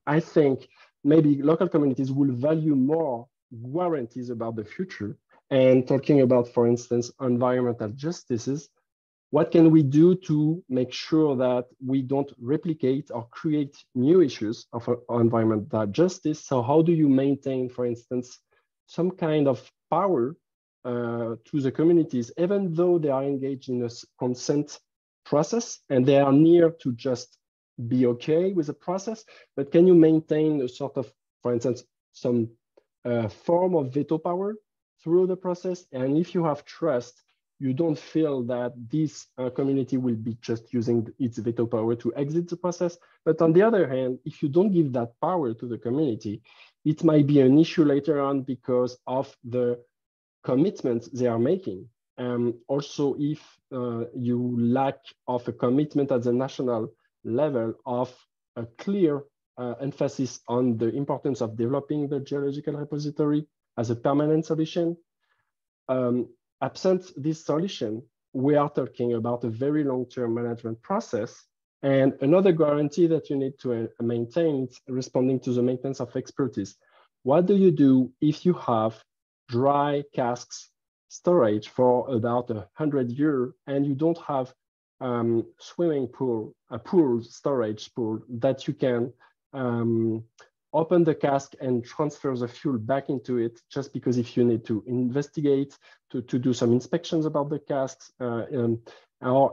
I think maybe local communities will value more guarantees about the future And talking about, for instance, environmental justices, what can we do to make sure that we don't replicate or create new issues of environmental justice? So how do you maintain, for instance, some kind of power to the communities, even though they are engaged in a consent process and they are near to just be okay with the process, but can you maintain a sort of, for instance, some form of veto power through the process? And if you have trust, you don't feel that this community will be just using its veto power to exit the process. But on the other hand, if you don't give that power to the community, it might be an issue later on because of the commitments they are making. Also, if you lack of a commitment at the national level of a clear emphasis on the importance of developing the geological repository as a permanent solution, absent this solution, we are talking about a very long-term management process. And another guarantee that you need to maintain is responding to the maintenance of expertise. What do you do if you have dry casks storage for about 100 years and you don't have swimming pool, a pool storage pool that you can open the cask and transfer the fuel back into it, just because if you need to investigate, to do some inspections about the casks, or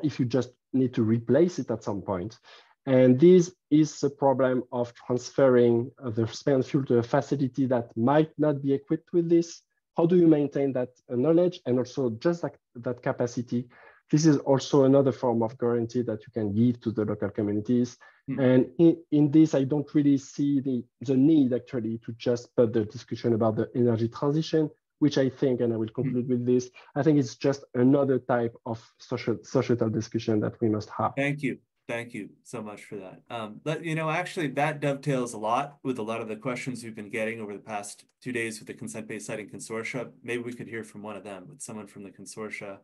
if you just need to replace it at some point. And this is the problem of transferring the spent fuel to a facility that might not be equipped with this. How do you maintain that knowledge and also just that capacity? This is also another form of guarantee that you can give to the local communities. And in this, I don't really see the need actually to just put the discussion about the energy transition, which I think, and I will conclude with this, I think it's just another type of societal discussion that we must have. Thank you. Thank you so much for that. But, you know, actually that dovetails a lot with a lot of the questions we've been getting over the past 2 days with the Consent-Based Siting Consortia. Maybe we could hear from one of them, with someone from the consortia.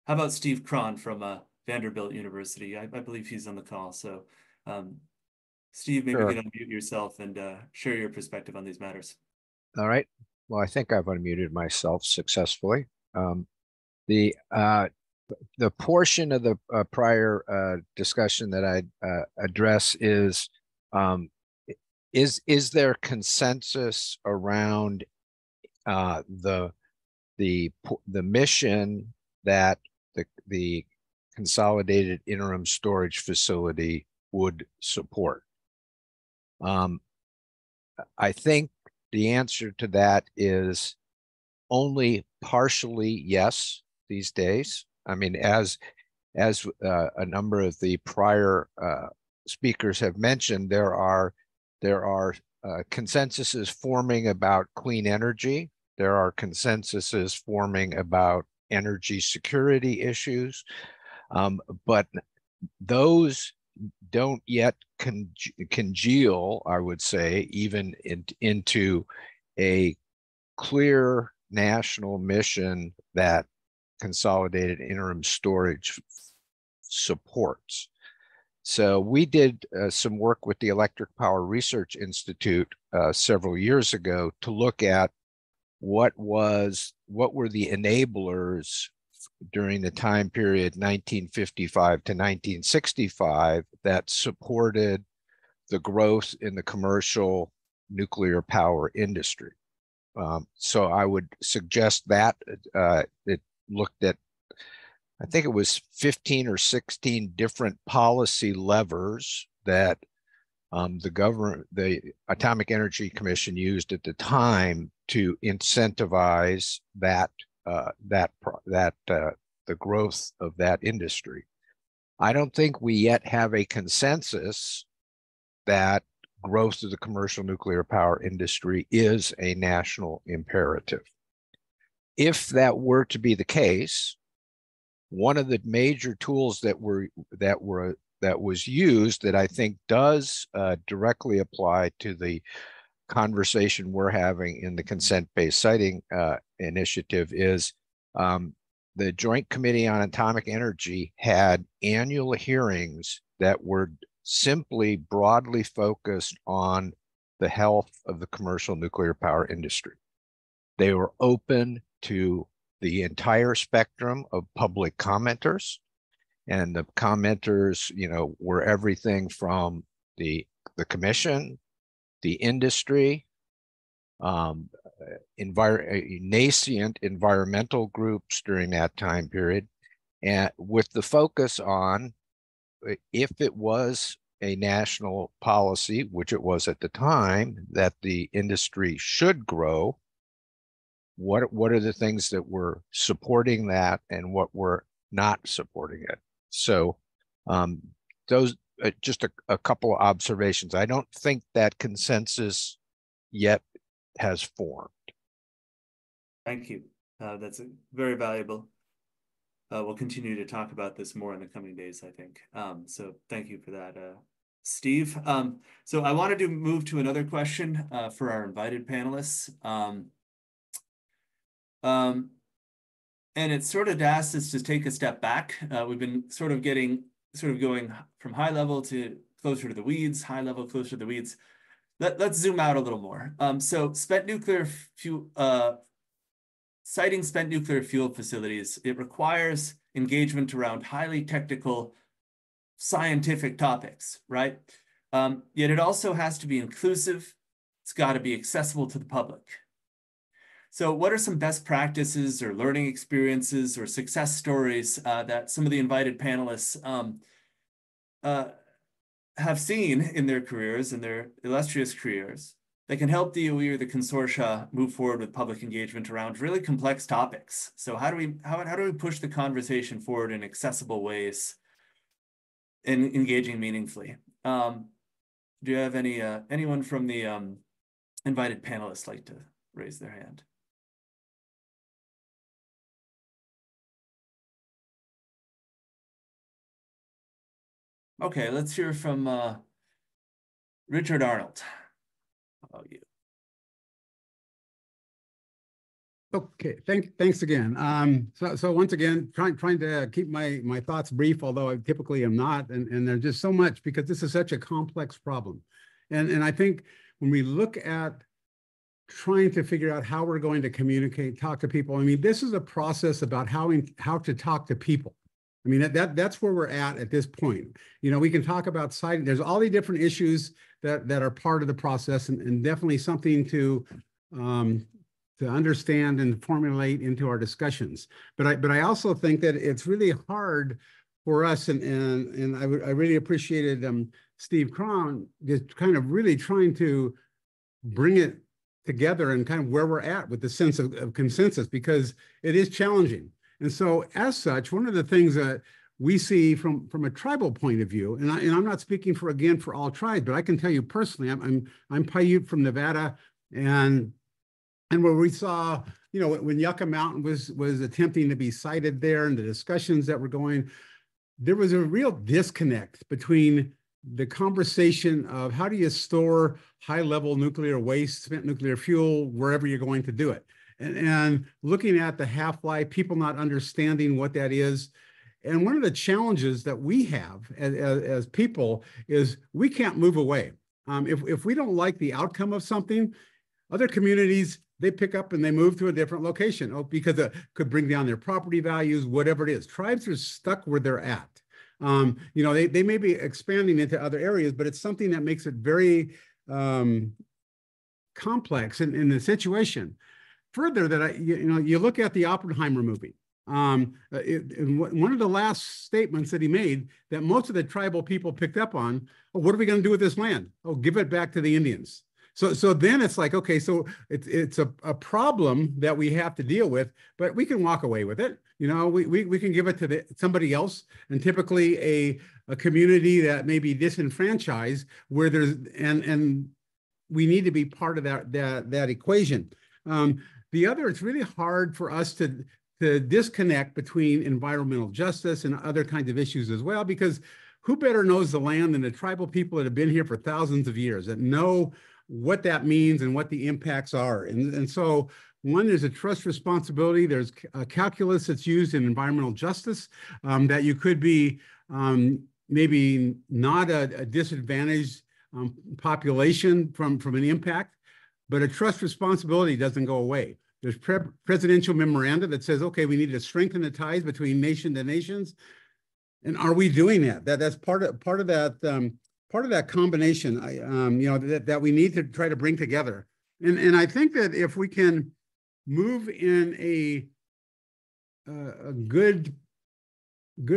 How about Steve Cron from Vanderbilt University? I believe he's on the call. So Steve, maybe you can unmute yourself and share your perspective on these matters. All right. Well, I think I've unmuted myself successfully. The portion of the prior discussion that I address is there consensus around the mission that the consolidated interim storage facility would support? I think the answer to that is only partially yes these days. I mean, as a number of the prior speakers have mentioned, there are consensuses forming about clean energy. There are consensuses forming about energy security issues, but those don't yet congeal, I would say, even into a clear national mission that consolidated interim storage supports. So we did some work with the Electric Power Research Institute several years ago to look at what were the enablers during the time period 1955 to 1965 that supported the growth in the commercial nuclear power industry. So I would suggest that it looked at, I think it was 15 or 16 different policy levers that the Atomic Energy Commission used at the time to incentivize the growth of that industry. I don't think we yet have a consensus that growth of the commercial nuclear power industry is a national imperative. If that were to be the case, one of the major tools that was used that I think does directly apply to the conversation we're having in the consent-based siting initiative is the Joint Committee on Atomic Energy had annual hearings that were simply broadly focused on the health of the commercial nuclear power industry. They were open to the entire spectrum of public commenters. And the commenters, were everything from the commission, the industry, nascent environmental groups during that time period, and with the focus on if it was a national policy, which it was at the time, that the industry should grow, what are the things that were supporting that and what were not supporting it. So those just a couple of observations. I don't think that consensus yet has formed. Thank you. That's very valuable. We'll continue to talk about this more in the coming days, I think. So thank you for that, Steve. So I wanted to move to another question for our invited panelists. And it sort of asks us to take a step back. We've been sort of going from high level to closer to the weeds, high level, closer to the weeds. Let's zoom out a little more. So spent nuclear fuel, siting spent nuclear fuel facilities, it requires engagement around highly technical scientific topics, right? Yet it also has to be inclusive. It's got to be accessible to the public. So what are some best practices or learning experiences or success stories that some of the invited panelists have seen in their careers, in their illustrious careers, that can help DOE or the consortia move forward with public engagement around really complex topics? So how do we push the conversation forward in accessible ways and engaging meaningfully? Do you have anyone from the invited panelists like to raise their hand? Okay, let's hear from Richard Arnold. How about you? Okay, thanks again. So once again, trying to keep my thoughts brief, although I typically am not, and there's just so much because this is such a complex problem. And I think when we look at trying to figure out how we're going to communicate, talk to people, I mean, this is a process about how to talk to people. I mean, that's where we're at this point. We can talk about siting. There's all the different issues that are part of the process, and definitely something to understand and formulate into our discussions. But I also think that it's really hard for us, and I really appreciated Steve Cron just kind of really trying to bring it together and kind of where we're at with the sense of consensus, because it is challenging. And so as such, one of the things that we see from a tribal point of view, and I'm not speaking for all tribes, but I can tell you personally, I'm Paiute from Nevada, and where we saw, when Yucca Mountain was attempting to be sited there and the discussions that were going, there was a real disconnect between the conversation of how do you store high-level nuclear waste, spent nuclear fuel, wherever you're going to do it. And looking at the half-life, people not understanding what that is. And one of the challenges that we have as people is we can't move away. If we don't like the outcome of something, other communities, they pick up and they move to a different location because it could bring down their property values, whatever it is. Tribes are stuck where they're at. They may be expanding into other areas, but it's something that makes it very complex in the situation. Further, that you look at the Oppenheimer movie. One of the last statements that he made that most of the tribal people picked up on, what are we going to do with this land? Give it back to the Indians. So then it's like, okay, so it's a problem that we have to deal with, but we can walk away with it. We can give it to somebody else, and typically a community that may be disenfranchised, where and we need to be part of that equation. The other, it's really hard for us to disconnect between environmental justice and other kinds of issues as well, because who better knows the land than the tribal people that have been here for thousands of years, that know what that means and what the impacts are. And so, one, there's a trust responsibility. There's a calculus that's used in environmental justice, that you could be maybe not a disadvantaged population from an impact, but a trust responsibility doesn't go away. There's presidential memoranda that says, okay, we need to strengthen the ties between nation to nations. And are we doing that? That's part of that combination, you know, that we need to try to bring together. And I think that if we can move in a good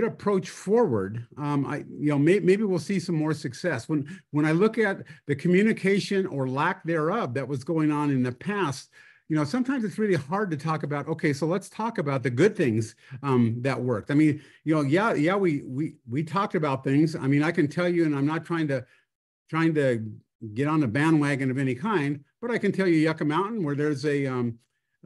approach forward, maybe we'll see some more success. When I look at the communication or lack thereof that was going on in the past, you know, sometimes it's really hard to talk about, okay, so let's talk about the good things that worked. I mean, you know, we talked about things. I mean, I can tell you, and I'm not trying to get on a bandwagon of any kind, but I can tell you Yucca Mountain, where there's a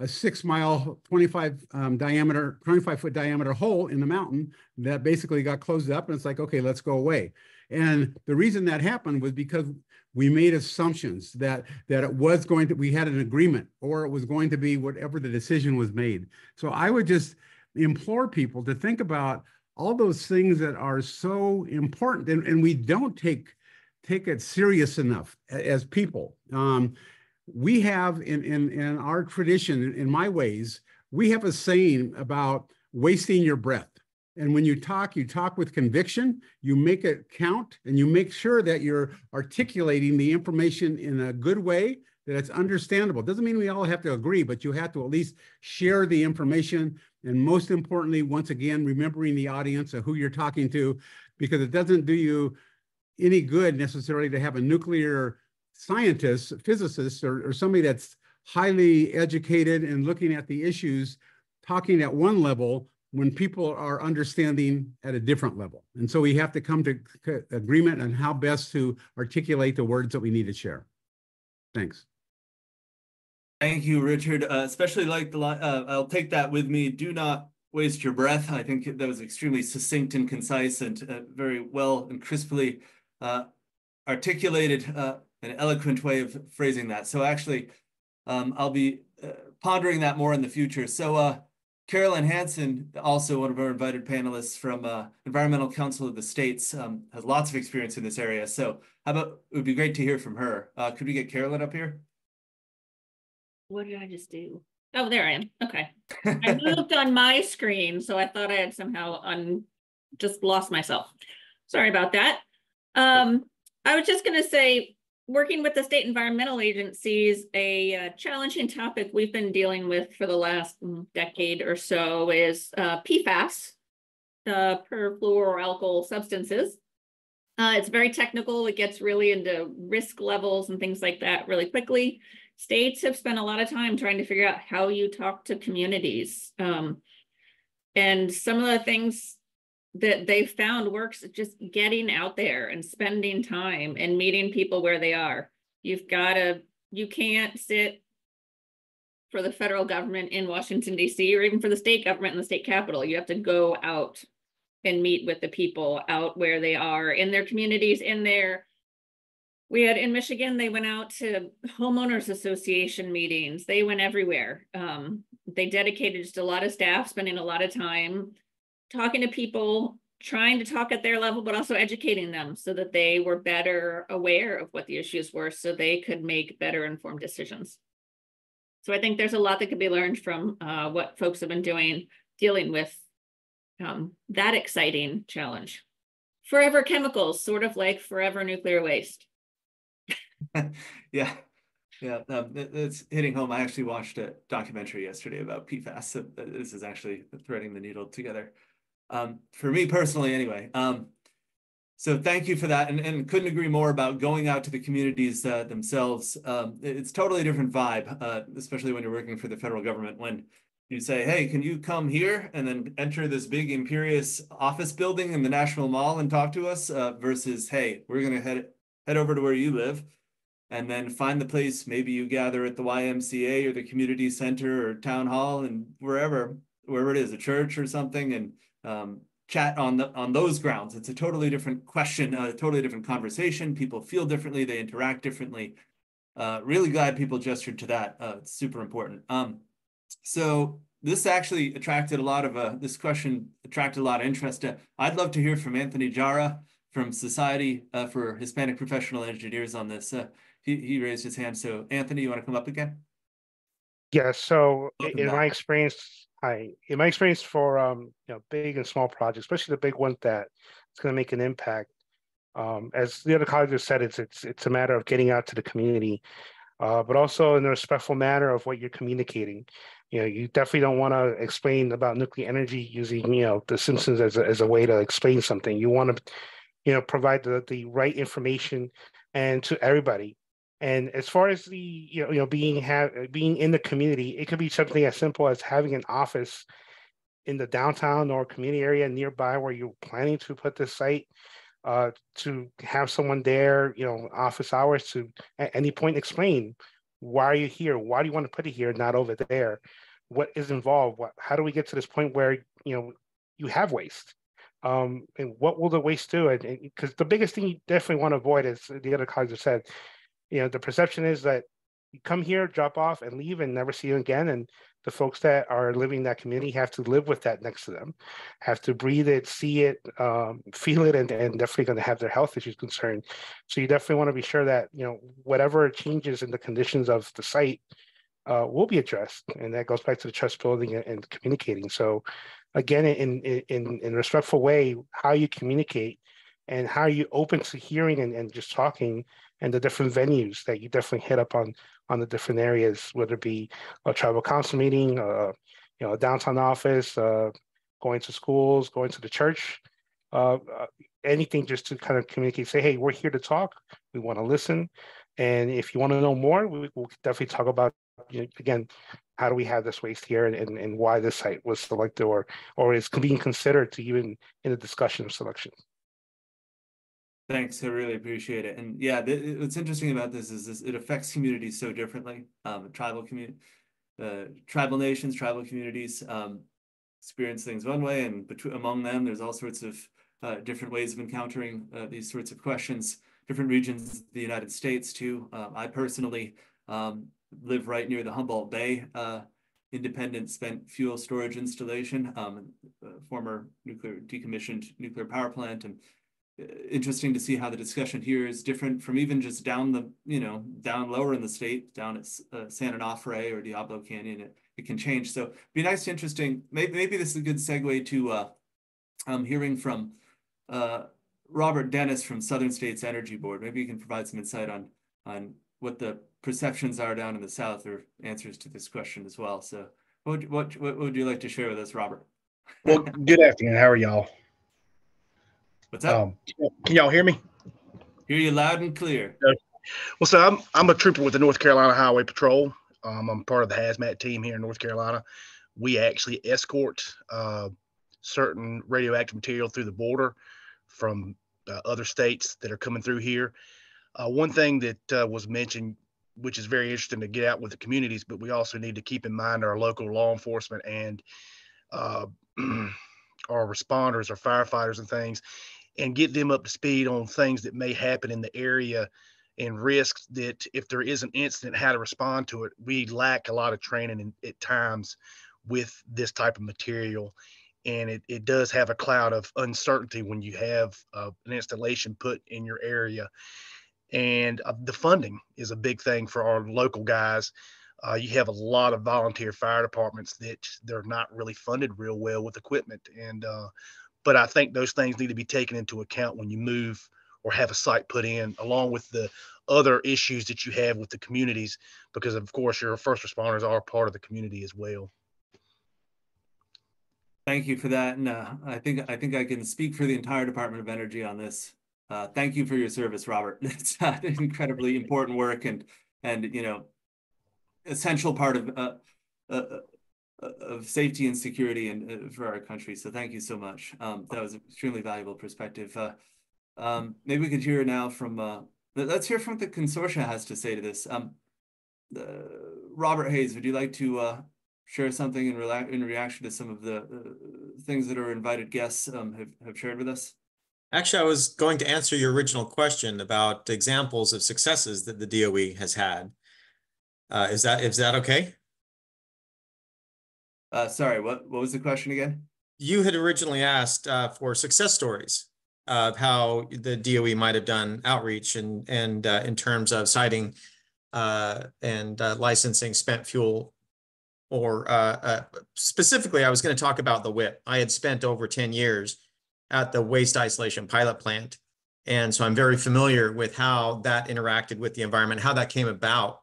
6 mile, 25 foot diameter hole in the mountain that basically got closed up, and it's like, okay, let's go away. And the reason that happened was because we made assumptions that it was going to, we had an agreement, or it was going to be whatever the decision was made. So I would just implore people to think about all those things that are so important, and we don't take it serious enough as people. We have in our tradition, in my ways, we have a saying about wasting your breath. And when you talk with conviction, you make it count, and you make sure that you're articulating the information in a good way, that it's understandable. It doesn't mean we all have to agree, but you have to at least share the information. And most importantly, once again, remembering the audience of who you're talking to, because it doesn't do you any good necessarily to have a nuclear scientist, physicist, or somebody that's highly educated and looking at the issues, talking at one level when people are understanding at a different level. And so we have to come to agreement on how best to articulate the words that we need to share. Thanks. Thank you, Richard. Especially like the line, I'll take that with me. Do not waste your breath. I think that was extremely succinct and concise, and very well and crisply articulated, an eloquent way of phrasing that. So actually, I'll be pondering that more in the future. So Carolyn Hansen, also one of our invited panelists from Environmental Council of the States, has lots of experience in this area. So how about, it would be great to hear from her. Could we get Carolyn up here? What did I just do? Oh, there I am. Okay. I moved on my screen, so I thought I had somehow just lost myself. Sorry about that. I was just going to say, working with the state environmental agencies, a challenging topic we've been dealing with for the last decade or so is PFAS, perfluoroalkyl substances. It's very technical. It gets really into risk levels and things like that really quickly. States have spent a lot of time trying to figure out how you talk to communities. And some of the things that they've found works just getting out there and spending time and meeting people where they are. You can't sit for the federal government in Washington, D.C., or even for the state government in the state capitol. You have to go out and meet with the people out where they are, in their communities, we had in Michigan, they went out to homeowners association meetings. They went everywhere. They dedicated just a lot of staff, spending a lot of time talking to people, trying to talk at their level, but also educating them so that they were better aware of what the issues were, so they could make better informed decisions. So I think there's a lot that could be learned from what folks have been dealing with that exciting challenge. Forever chemicals, sort of like forever nuclear waste. Yeah, it's hitting home. I actually watched a documentary yesterday about PFAS, so this is actually threading the needle together. For me personally, anyway. So thank you for that, and couldn't agree more about going out to the communities themselves. It's totally different vibe, especially when you're working for the federal government, when you say, hey, can you come here and then enter this big imperious office building in the National Mall and talk to us, versus, hey, we're gonna head over to where you live and then find the place. Maybe you gather at the YMCA or the community center or town hall, and wherever it is, a church or something, and chat on those grounds. It's a totally different question, a totally different conversation. People feel differently, they interact differently. Really glad people gestured to that. It's super important. So this actually attracted a lot of, this question attracted a lot of interest. I'd love to hear from Anthony Jara from Society for Hispanic Professional Engineers on this. He raised his hand. So Anthony, you want to come up again? Yeah, so Welcome in back. my experience, for big and small projects, especially the big ones that it's going to make an impact. As the other colleagues have said, it's a matter of getting out to the community, but also in a respectful manner of what you're communicating. You definitely don't want to explain about nuclear energy using The Simpsons as a way to explain something. You want to provide the right information and to everybody. And as far as the being in the community, it could be something as simple as having an office in the downtown or community area nearby where you're planning to put this site, to have someone there, office hours, to at any point explain, why are you here? Why do you want to put it here, not over there? What is involved? How do we get to this point where you have waste? And what will the waste do? And because the biggest thing you definitely want to avoid, as the other colleagues have said, the perception is that you come here, drop off, and leave, and never see you again. And the folks that are living in that community have to live with that next to them, have to breathe it, see it, feel it, and definitely going to have their health issues concerned. So you definitely want to be sure that whatever changes in the conditions of the site will be addressed, and that goes back to the trust building and communicating. So again, in a respectful way, how you communicate and how you open to hearing and just talking, and the different venues that you definitely hit up on the different areas, whether it be a tribal council meeting, a downtown office, going to schools, going to the church, anything just to kind of communicate, say, hey, we're here to talk. We want to listen. And if you want to know more, we'll definitely talk about, again, how do we have this waste here, and why this site was selected or is being considered to even in the discussion of selection. Thanks, I really appreciate it. And yeah, what's interesting about this is it affects communities so differently. Tribal nations, tribal communities experience things one way, and among them, there's all sorts of different ways of encountering these sorts of questions. Different regions of the United States too. I personally live right near the Humboldt Bay independent spent fuel storage installation, former decommissioned nuclear power plant, and interesting to see how the discussion here is different from even just down down lower in the state, down at San Onofre or Diablo Canyon. It can change. So be nice, interesting. Maybe this is a good segue to hearing from Robert Dennis from Southern States Energy Board. Maybe you can provide some insight on what the perceptions are down in the South, or answers to this question as well. So what would you like to share with us, Robert? Well, good afternoon. How are y'all? What's up? Can y'all hear me? Hear you loud and clear. Well, so I'm a trooper with the North Carolina Highway Patrol. I'm part of the hazmat team here in North Carolina. We actually escort certain radioactive material through the border from other states that are coming through here. One thing that was mentioned, which is very interesting, to get out with the communities, but we also need to keep in mind our local law enforcement and our responders, our firefighters and things, and get them up to speed on things that may happen in the area and risks that, if there is an incident, how to respond to it. We lack a lot of training at times with this type of material. And it does have a cloud of uncertainty when you have an installation put in your area. And the funding is a big thing for our local guys. You have a lot of volunteer fire departments that they're not really funded real well with equipment. But I think those things need to be taken into account when you move or have a site put in, along with the other issues that you have with the communities, because of course your first responders are part of the community as well. Thank you for that. And I think I can speak for the entire Department of Energy on this. Thank you for your service, Robert. It's incredibly important work and essential part of safety and security and for our country. So thank you so much. That was an extremely valuable perspective. Maybe we could hear now from, let's hear from what the consortia has to say to this. Robert Hayes, would you like to share something in reaction to some of the things that our invited guests have shared with us? Actually, I was going to answer your original question about examples of successes that the DOE has had. Is that okay? Sorry, what was the question again? You had originally asked for success stories of how the DOE might have done outreach and in terms of siting and licensing spent fuel or specifically, I was going to talk about the WIP. I had spent over 10 years at the waste isolation pilot plant. And so I'm very familiar with how that interacted with the environment, how that came about.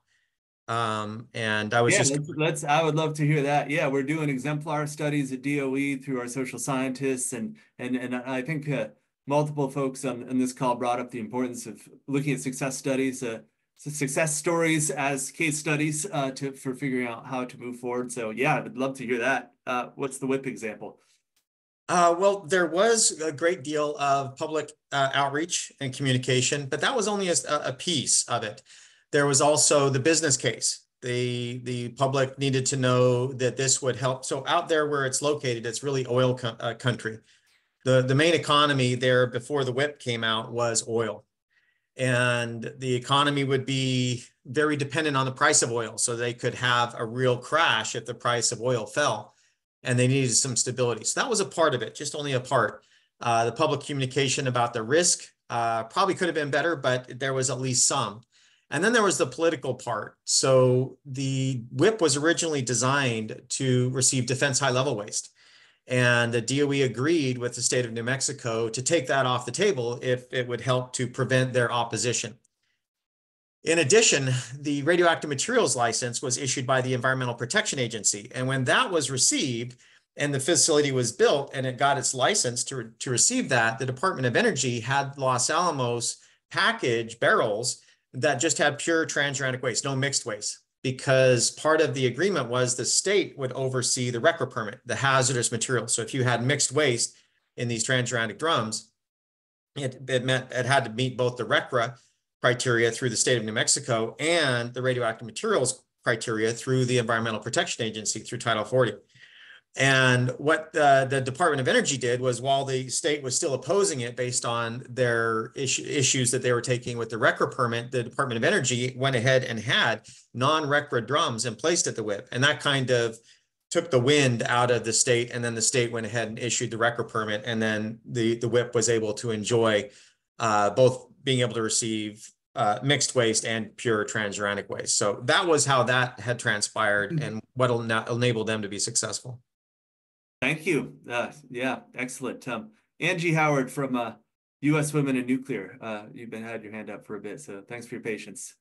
And I was I would love to hear that. Yeah, we're doing exemplar studies at DOE through our social scientists, and I think multiple folks on this call brought up the importance of looking at success studies, success stories as case studies for figuring out how to move forward. So yeah, I'd love to hear that. What's the WIP example? Well, there was a great deal of public outreach and communication, but that was only a piece of it. There was also the business case. The public needed to know that this would help. So out there where it's located, it's really oil country. The main economy there before the WIP came out was oil. And the economy would be very dependent on the price of oil. So they could have a real crash if the price of oil fell. And they needed some stability. So that was a part of it, just only a part. The public communication about the risk probably could have been better, but there was at least some. And then there was the political part. So the WIP was originally designed to receive defense high-level waste. And the DOE agreed with the state of New Mexico to take that off the table if it would help to prevent their opposition. In addition, the radioactive materials license was issued by the Environmental Protection Agency. And when that was received and the facility was built and it got its license to receive that, the Department of Energy had Los Alamos package barrels that just had pure transuranic waste, no mixed waste, because part of the agreement was the state would oversee the RCRA permit, the hazardous material. So if you had mixed waste in these transuranic drums, it meant it had to meet both the RCRA criteria through the state of New Mexico and the radioactive materials criteria through the Environmental Protection Agency through Title 40. And what the Department of Energy did was, while the state was still opposing it based on their issues that they were taking with the RCRA permit, the Department of Energy went ahead and had non-RCRA drums and placed at the WIP. And that kind of took the wind out of the state. And then the state went ahead and issued the RCRA permit. And then the WIP was able to enjoy both being able to receive mixed waste and pure transuranic waste. So that was how that had transpired and what will enable them to be successful. Thank you. Yeah, excellent. Angie Howard from U.S. Women in Nuclear. You've had your hand up for a bit, so thanks for your patience.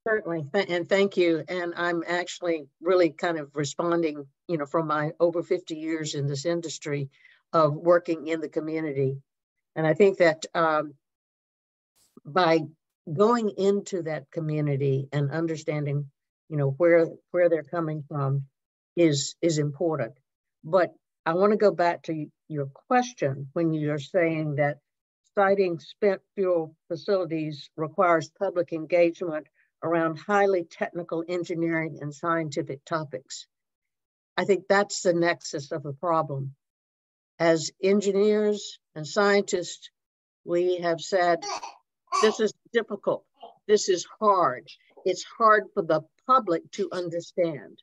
Certainly, and thank you. And I'm actually really kind of responding, from my over 50 years in this industry of working in the community. And I think that by going into that community and understanding, where they're coming from is important. But I want to go back to your question when you're saying that siting spent fuel facilities requires public engagement around highly technical engineering and scientific topics. I think that's the nexus of the problem. As engineers and scientists, we have said, this is difficult, this is hard. It's hard for the public to understand.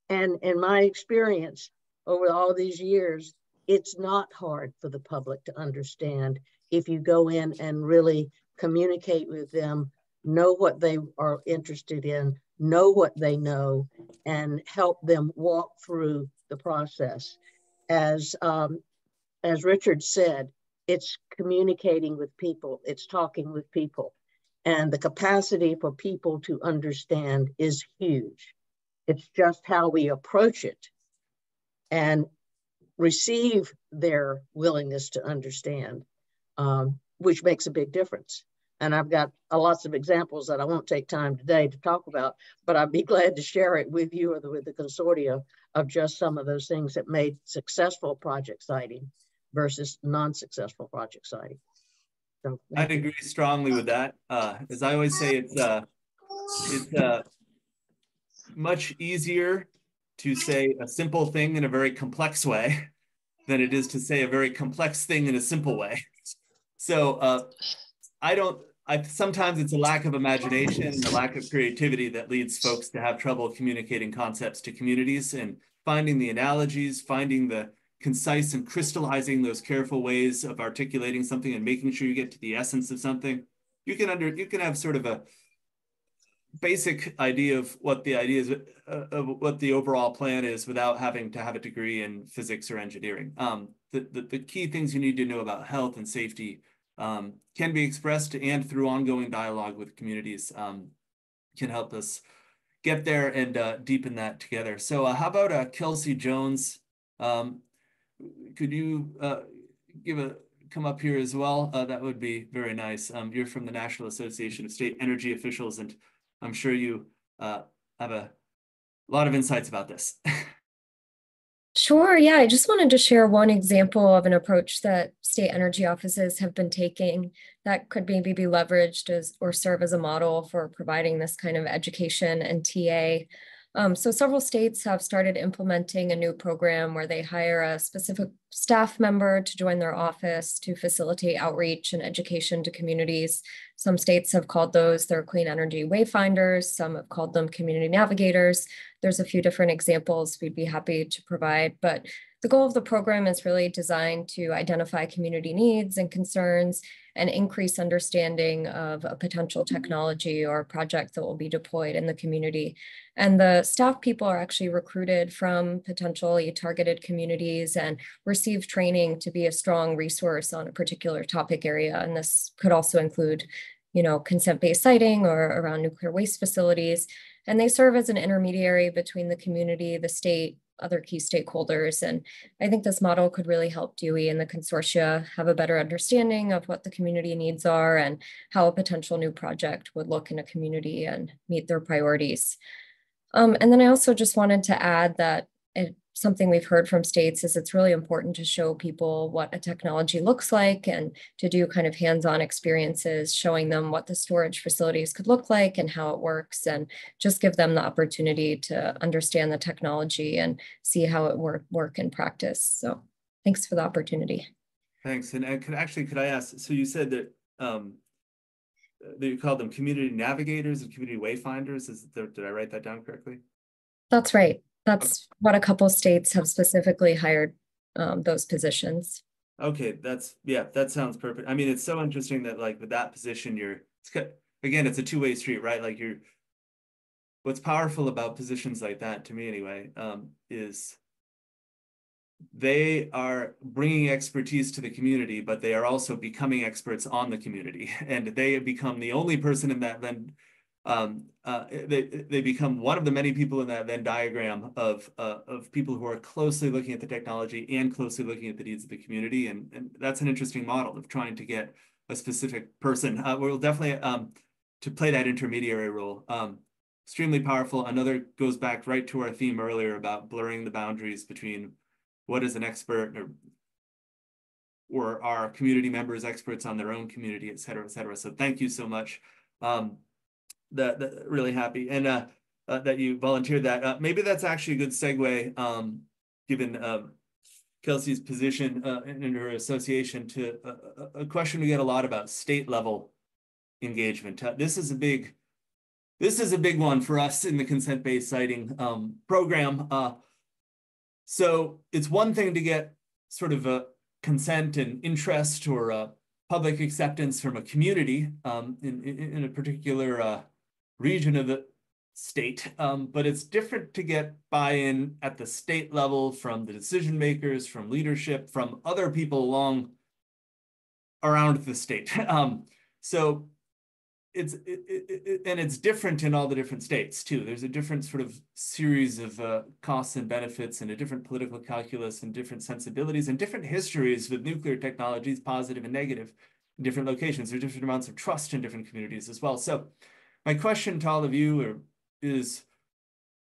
And in my experience over all these years, it's not hard for the public to understand if you go in and really communicate with them, know what they are interested in, know what they know, and help them walk through the process. As Richard said, it's communicating with people, it's talking with people, and the capacity for people to understand is huge. It's just how we approach it and receive their willingness to understand, which makes a big difference. And I've got lots of examples that I won't take time today to talk about, but I'd be glad to share it with you or with the consortia of just some of those things that made successful project siting versus non-successful project siting. So, I'd agree strongly with that. As I always say, it's much easier to say a simple thing in a very complex way than it is to say a very complex thing in a simple way. So sometimes it's a lack of imagination and a lack of creativity that leads folks to have trouble communicating concepts to communities, and finding the analogies, finding the concise and crystallizing those careful ways of articulating something and making sure you get to the essence of something. You can have sort of a basic idea of what the idea is of what the overall plan is without having to have a degree in physics or engineering. The key things you need to know about health and safety can be expressed, and through ongoing dialogue with communities can help us get there and deepen that together. So how about Kelsey Jones? Could you come up here as well? That would be very nice. You're from the National Association of State Energy Officials, and I'm sure you have a lot of insights about this. Sure, yeah, I just wanted to share one example of an approach that state energy offices have been taking that could maybe be leveraged as or serve as a model for providing this kind of education and TA. So several states have started implementing a new program where they hire a specific staff member to join their office to facilitate outreach and education to communities. Some states have called those their clean energy wayfinders. Some have called them community navigators. There's a few different examples we'd be happy to provide, but the goal of the program is really designed to identify community needs and concerns and increase understanding of a potential technology or project that will be deployed in the community. And the staff people are actually recruited from potentially targeted communities and receive training to be a strong resource on a particular topic area. And this could also include, consent-based siting or around nuclear waste facilities. And they serve as an intermediary between the community, the state, other key stakeholders. And I think this model could really help DOE and the consortia have a better understanding of what the community needs are and how a potential new project would look in a community and meet their priorities. And then I also just wanted to add that something we've heard from states is it's really important to show people what a technology looks like and to do kind of hands-on experiences, showing them what the storage facilities could look like and how it works, and just give them the opportunity to understand the technology and see how it work in practice. So thanks for the opportunity. Thanks. And could I ask, so you said that you called them community navigators and community wayfinders. Did I write that down correctly? That's right. That's what a couple states have specifically hired those positions. Okay, that sounds perfect. I mean, it's so interesting that like with that position, it's a two-way street, right? Like what's powerful about positions like that, to me anyway, is they are bringing expertise to the community, but they are also becoming experts on the community, and they become the only person in that Venn. They become one of the many people in that Venn diagram of people who are closely looking at the technology and closely looking at the needs of the community, and that's an interesting model of trying to get a specific person. We'll definitely to play that intermediary role. Extremely powerful. Another goes back right to our theme earlier about blurring the boundaries between what is an expert or are community members experts on their own community, et cetera, et cetera. So thank you so much. That really happy and that you volunteered that. Maybe that's actually a good segue, given Kelsey's position in her association, to a question we get a lot about state level engagement. This is a big one for us in the consent-based siting program. So it's one thing to get sort of a consent and interest or public acceptance from a community in a particular region of the state, but it's different to get buy-in at the state level from the decision makers, from leadership, from other people around the state. So it's different in all the different states too. There's a different sort of series of costs and benefits and a different political calculus and different sensibilities and different histories with nuclear technologies, positive and negative, in different locations. There are different amounts of trust in different communities as well. So my question to all of you is,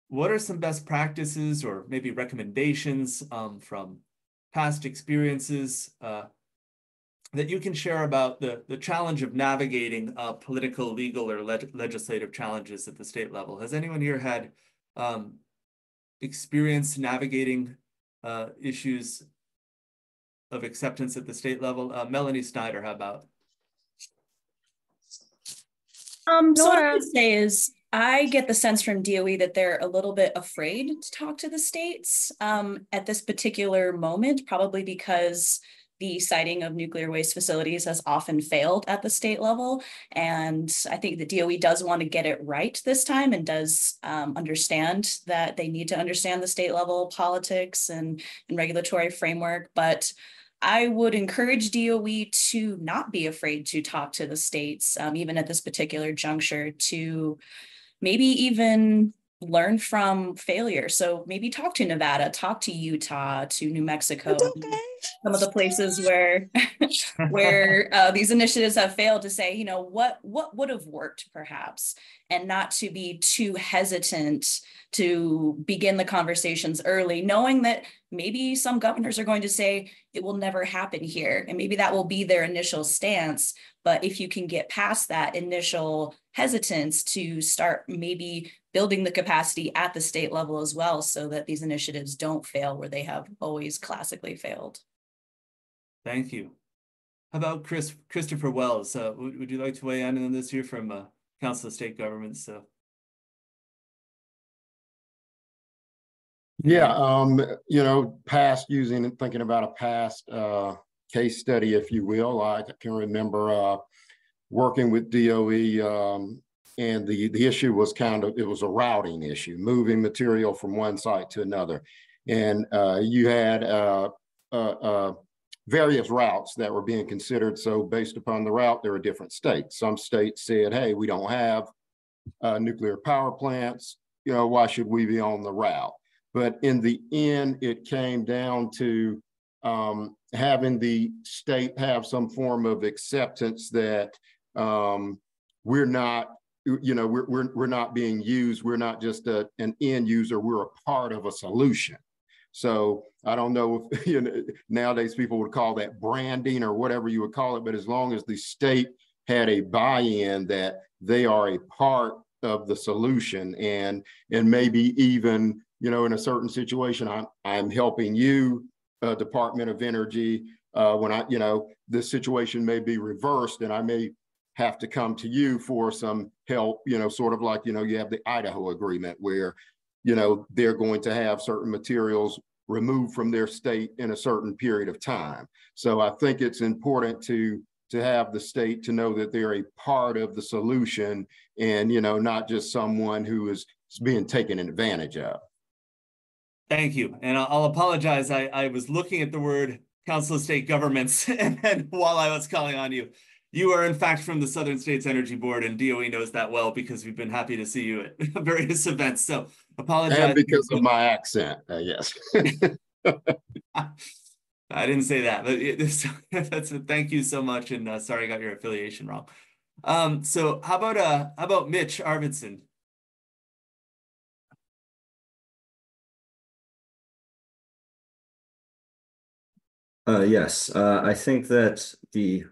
what are some best practices or maybe recommendations from past experiences that you can share about the challenge of navigating political, legal, or legislative challenges at the state level? Has anyone here had experience navigating issues of acceptance at the state level? Melanie Snyder, how about? So what I would say is I get the sense from DOE that they're a little bit afraid to talk to the states at this particular moment, probably because the siting of nuclear waste facilities has often failed at the state level. And I think the DOE does want to get it right this time and does understand that they need to understand the state level politics and regulatory framework. But I would encourage DOE to not be afraid to talk to the states, even at this particular juncture, to maybe even learn from failure. So maybe talk to Nevada, talk to Utah, to New Mexico, some of the places where these initiatives have failed, to say, you know, what would have worked perhaps, and not to be too hesitant to begin the conversations early, knowing that maybe some governors are going to say it will never happen here, and maybe that will be their initial stance. But if you can get past that initial hesitance to start maybe building the capacity at the state level as well, so that these initiatives don't fail where they have always classically failed. Thank you. How about Christopher Wells? Would you like to weigh in on this here from Council of State Governments? Yeah, you know, thinking about a past case study, if you will. I can remember working with DOE, and the issue was it was a routing issue, moving material from one site to another. And you had various routes that were being considered. So based upon the route, there were different states. Some states said, hey, we don't have nuclear power plants. You know, why should we be on the route? But in the end, it came down to having the state have some form of acceptance that we're not, you know, we're not being used. We're not just an end user. We're a part of a solution. So I don't know if, you know, nowadays people would call that branding or whatever you would call it, but as long as the state had a buy-in that they are a part of the solution, and maybe even, you know, in a certain situation, I'm helping you, Department of Energy, when you know, this situation may be reversed and I may have to come to you for some help, you know, sort of like, you know, you have the Idaho agreement where, you know, they're going to have certain materials removed from their state in a certain period of time. So I think it's important to have the state to know that they're a part of the solution, and, you know, not just someone who is being taken advantage of. Thank you. And I'll apologize. I was looking at the word Council of State Governments, and then while I was calling on you, you are in fact from the Southern States Energy Board, and DOE knows that well because we've been happy to see you at various events. So apologize. And because of my accent, yes. I didn't say that, but thank you so much, and sorry I got your affiliation wrong. So how about Mitch Arvidsson? Yes, I think that the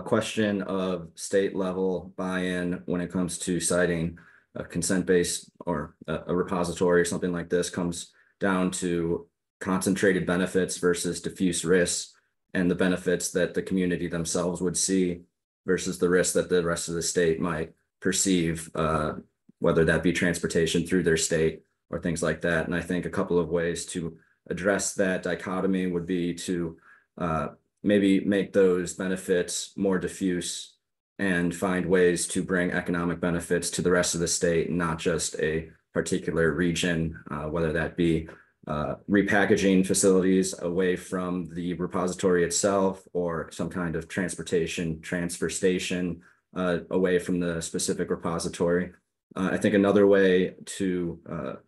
question of state level buy-in when it comes to citing a consent-based or a repository or something like this comes down to concentrated benefits versus diffuse risks, and the benefits that the community themselves would see versus the risks that the rest of the state might perceive, whether that be transportation through their state or things like that. And I think a couple of ways to address that dichotomy would be to maybe make those benefits more diffuse and find ways to bring economic benefits to the rest of the state, not just a particular region, whether that be repackaging facilities away from the repository itself, or some kind of transportation transfer station away from the specific repository. I think another way to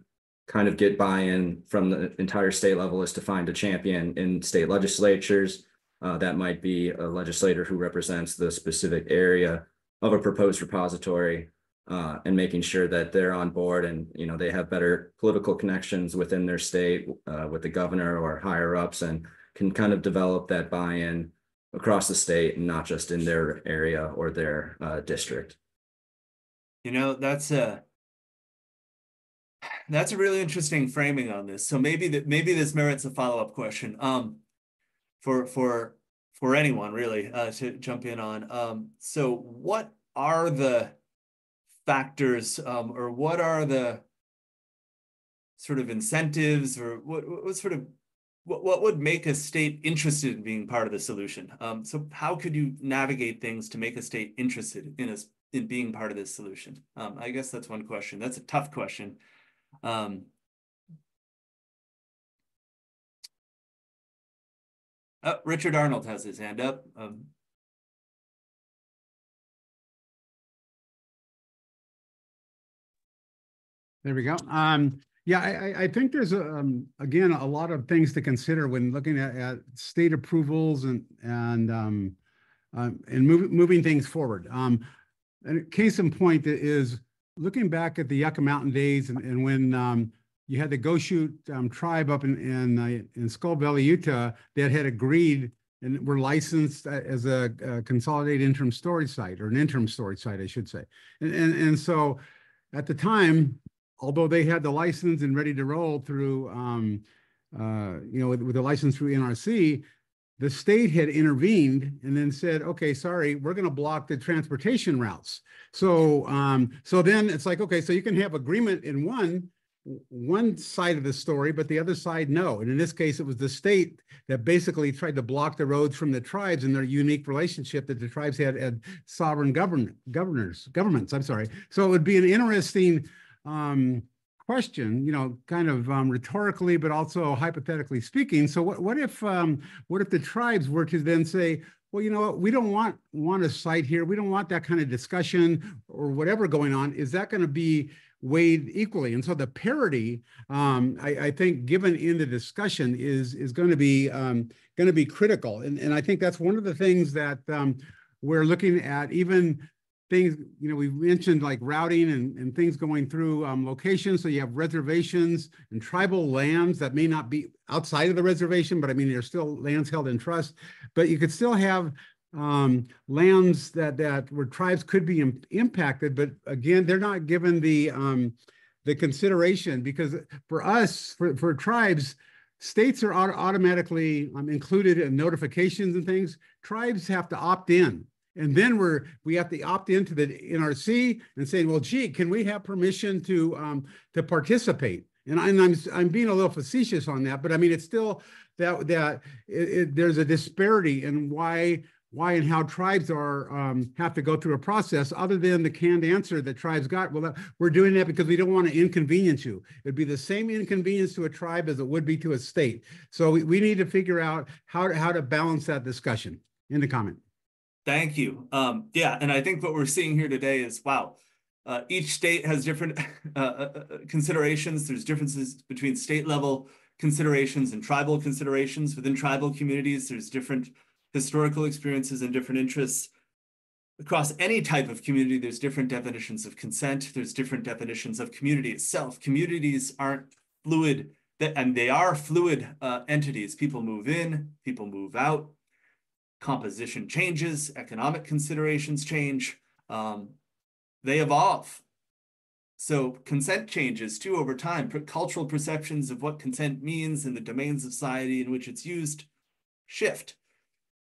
kind of get buy-in from the entire state level is to find a champion in state legislatures. That might be a legislator who represents the specific area of a proposed repository, and making sure that they're on board and, you know, they have better political connections within their state with the governor or higher ups, and can kind of develop that buy-in across the state and not just in their area or their district. You know, that's a really interesting framing on this. So maybe this merits a follow-up question for anyone really to jump in on. So what are the factors, or what are the sort of incentives, or what sort of what would make a state interested in being part of the solution? So how could you navigate things to make a state interested in being part of this solution? I guess that's one question. That's a tough question. Richard Arnold has his hand up. There we go. Yeah, I think there's again a lot of things to consider when looking at state approvals and moving things forward. And a case in point is looking back at the Yucca Mountain days and when you had the Goshute tribe up in Skull Valley, Utah, that had agreed and were licensed as a consolidated interim storage site, or an interim storage site, I should say. And so at the time, although they had the license and ready to roll through, with the license through NRC, the state had intervened and then said, okay, sorry, we're going to block the transportation routes. So, so then it's like, okay, so you can have agreement in one side of the story, but the other side, no. And in this case, it was the state that basically tried to block the roads from the tribes in their unique relationship that the tribes had sovereign governments. I'm sorry. So it would be an interesting question, kind of rhetorically, but also hypothetically speaking. So what if the tribes were to then say, well, you know what, we don't want a site here. We don't want that kind of discussion or whatever going on. Is that going to be weighed equally? And so the parity, I think, given in the discussion is going to be critical. And I think that's one of the things that we're looking at, even things, we mentioned like routing and things going through locations. So you have reservations and tribal lands that may not be outside of the reservation, but I mean, there's still lands held in trust, but you could still have lands that where tribes could be impacted, but again, they're not given the consideration, because for us, for tribes, states are automatically included in notifications and things. Tribes have to opt in. And then we have to opt into the NRC and saying, well, gee, can we have permission to participate? And I'm being a little facetious on that, but I mean, it's still that there's a disparity in why and how tribes have to go through a process, other than the canned answer that tribes got. Well, we're doing that because we don't want to inconvenience you. It'd be the same inconvenience to a tribe as it would be to a state. So we need to figure out how to balance that discussion. In the comment. Thank you. Yeah, and I think what we're seeing here today is, wow, each state has different considerations. There's differences between state level considerations and tribal considerations. Within tribal communities, there's different historical experiences and different interests. Across any type of community, there's different definitions of consent. There's different definitions of community itself. Communities aren't fluid, and they are fluid entities. People move in, people move out. Composition changes, economic considerations change, they evolve. So consent changes too over time. Cultural perceptions of what consent means and the domains of society in which it's used shift.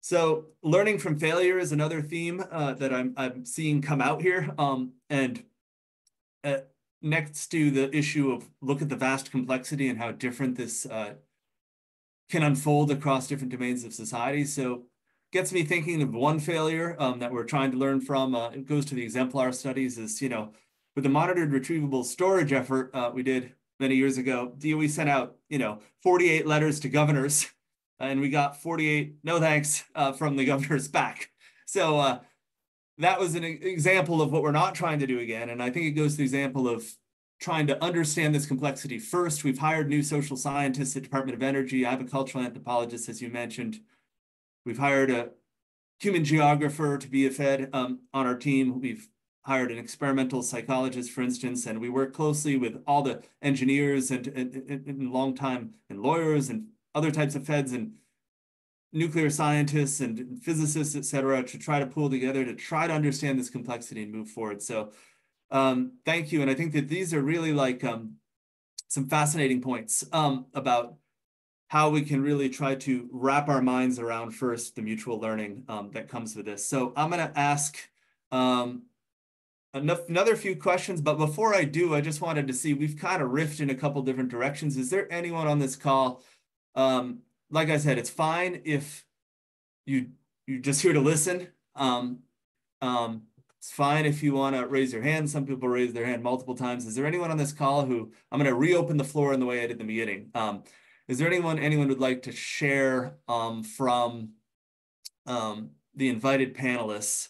So learning from failure is another theme that I'm seeing come out here. And next to the issue of look at the vast complexity and how different this can unfold across different domains of society. So gets me thinking of one failure that we're trying to learn from. It goes to the exemplar studies is, with the monitored retrievable storage effort we did many years ago, DOE sent out, 48 letters to governors, and we got 48 no thanks from the governors back. So that was an example of what we're not trying to do again. And I think it goes to the example of trying to understand this complexity first. We've hired new social scientists at Department of Energy. I have a cultural anthropologist, as you mentioned. We've hired a human geographer to be a Fed on our team. We've hired an experimental psychologist, for instance, and we work closely with all the engineers and long time and lawyers and other types of Feds and nuclear scientists and physicists, et cetera, to try to pull together to try to understand this complexity and move forward. So thank you. And I think that these are really like some fascinating points about how we can really try to wrap our minds around first the mutual learning that comes with this. So I'm going to ask another few questions, but before I do, I just wanted to see, we've kind of riffed in a couple different directions. Is there anyone on this call like I said, it's fine if you're just here to listen. It's fine if you want to raise your hand. Some people raise their hand multiple times. Is there anyone on this call who, I'm going to reopen the floor in the way I did in the beginning. Is there anyone would like to share from the invited panelists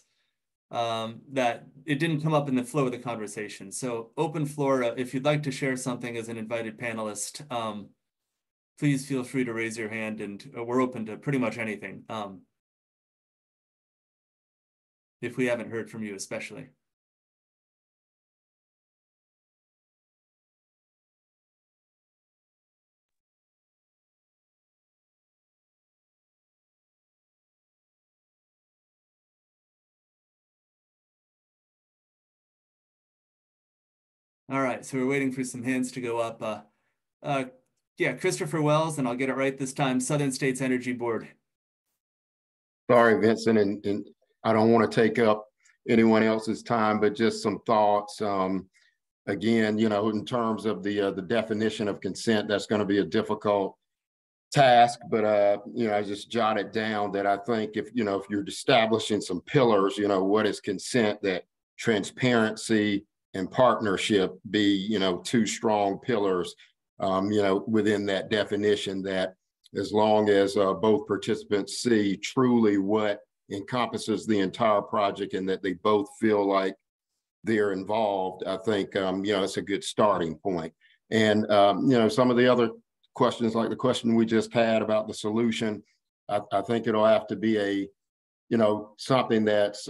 that it didn't come up in the flow of the conversation? So open floor, if you'd like to share something as an invited panelist, please feel free to raise your hand, and we're open to pretty much anything. If we haven't heard from you, especially. All right, so we're waiting for some hands to go up. Yeah, Christopher Wells, and I'll get it right this time, Southern States Energy Board. Sorry, Vincent, and I don't want to take up anyone else's time, but just some thoughts. Again, you know, in terms of the definition of consent, that's going to be a difficult task, but you know, I just jotted down that I think if you're establishing some pillars, you know, what is consent, that transparency and partnership be, you know, two strong pillars, you know, within that definition, that as long as both participants see truly what encompasses the entire project and that they both feel like they're involved, I think, you know, it's a good starting point. And, you know, some of the other questions, like the question we just had about the solution, I think it'll have to be a, you know, something that's,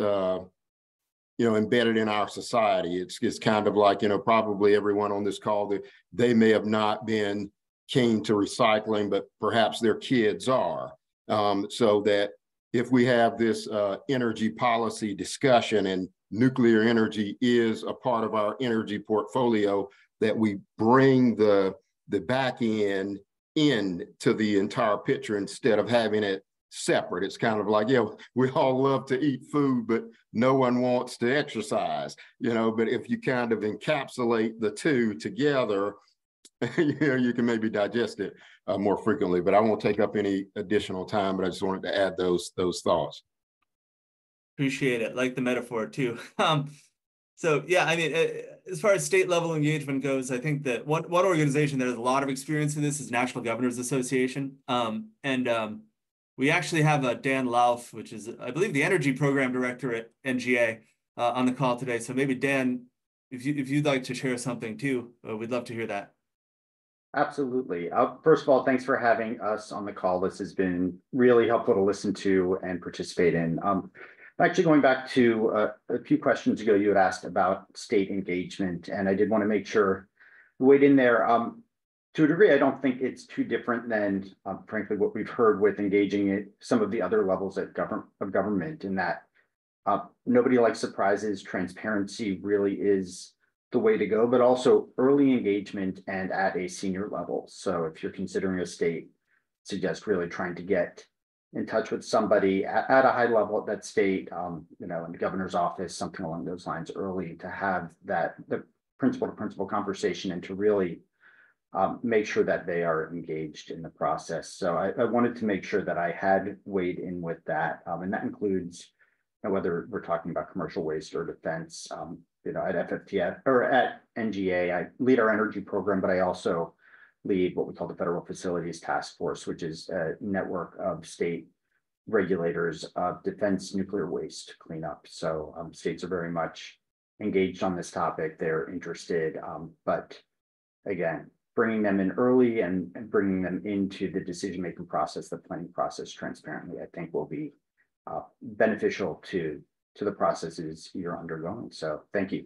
you know, embedded in our society. It's kind of like, you know, probably everyone on this call, that they may have not been keen to recycling, but perhaps their kids are. So that if we have this energy policy discussion and nuclear energy is a part of our energy portfolio, that we bring the back end into the entire picture instead of having it separate. It's kind of like, yeah, we all love to eat food, but no one wants to exercise, you know, but if you kind of encapsulate the two together, you know, you can maybe digest it more frequently. But I won't take up any additional time, but I just wanted to add those thoughts. Appreciate it. Like the metaphor too. So yeah, I mean, as far as state level engagement goes, I think that one organization that has a lot of experience in this is National Governors Association. We actually have Dan Lauf, which is, I believe, the energy program director at NGA, on the call today. So maybe Dan, if you'd like to share something too, we'd love to hear that. Absolutely. First of all, thanks for having us on the call. This has been really helpful to listen to and participate in. Actually, going back to a few questions ago, you had asked about state engagement, and I did want to make sure we weighed in there. To a degree, I don't think it's too different than, frankly, what we've heard with engaging at some of the other levels of government, in that nobody likes surprises. Transparency really is the way to go, but also early engagement and at a senior level. So if you're considering a state, suggest really trying to get in touch with somebody at a high level at that state, you know, in the governor's office, something along those lines early, to have the principal to principal conversation and to really make sure that they are engaged in the process. So I wanted to make sure that I had weighed in with that. And that includes, you know, whether we're talking about commercial waste or defense. You know, at FFTF or at NGA, I lead our energy program, but I also lead what we call the Federal Facilities Task Force, which is a network of state regulators of defense nuclear waste cleanup. So states are very much engaged on this topic. They're interested, but again, bringing them in early and bringing them into the decision-making process, the planning process transparently, I think will be beneficial to the processes you're undergoing. So thank you.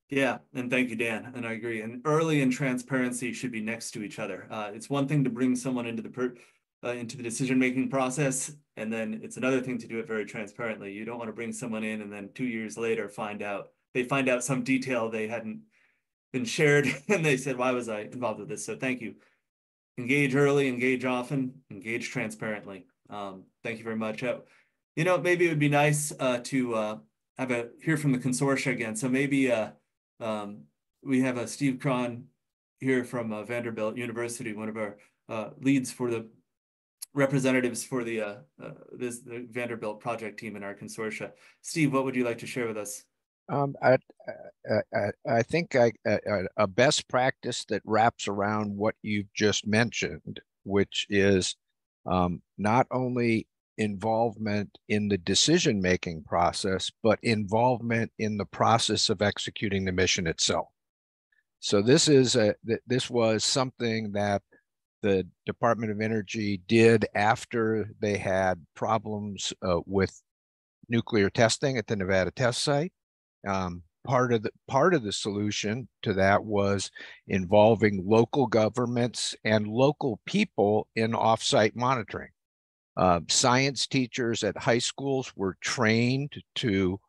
Yeah, and thank you, Dan. And I agree. And early and transparency should be next to each other. It's one thing to bring someone into the decision-making process, and then it's another thing to do it very transparently. You don't want to bring someone in and then 2 years later they find out some detail they hadn't been shared, and they said, why was I involved with this? So thank you. Engage early, engage often, engage transparently. Thank you very much. You know, maybe it would be nice to hear from the consortia again. So maybe we have Steve Cron here from Vanderbilt University, one of our leads for the representatives for the Vanderbilt project team in our consortia. Steve, what would you like to share with us? I think a best practice that wraps around what you've just mentioned, which is not only involvement in the decision-making process, but involvement in the process of executing the mission itself. So this was something that the Department of Energy did after they had problems with nuclear testing at the Nevada test site. Part of the solution to that was involving local governments and local people in off-site monitoring. Science teachers at high schools were trained to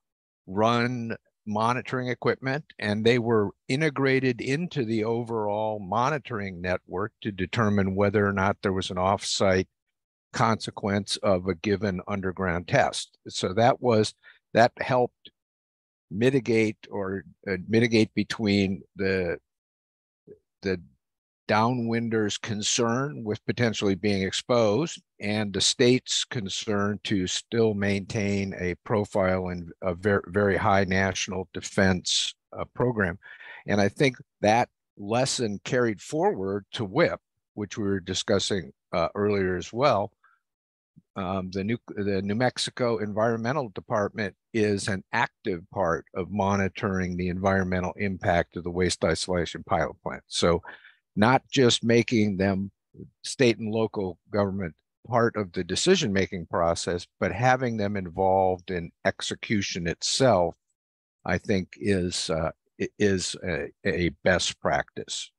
run monitoring equipment, and they were integrated into the overall monitoring network to determine whether or not there was an off-site consequence of a given underground test. So that helped mitigate between the downwinders' concern with potentially being exposed and the state's concern to still maintain a profile in a very, very high national defense program. And I think that lesson carried forward to WIP, which we were discussing earlier as well. The New Mexico Environmental Department is an active part of monitoring the environmental impact of the waste isolation pilot plant. So not just making them state and local government part of the decision-making process, but having them involved in execution itself, I think is a best practice.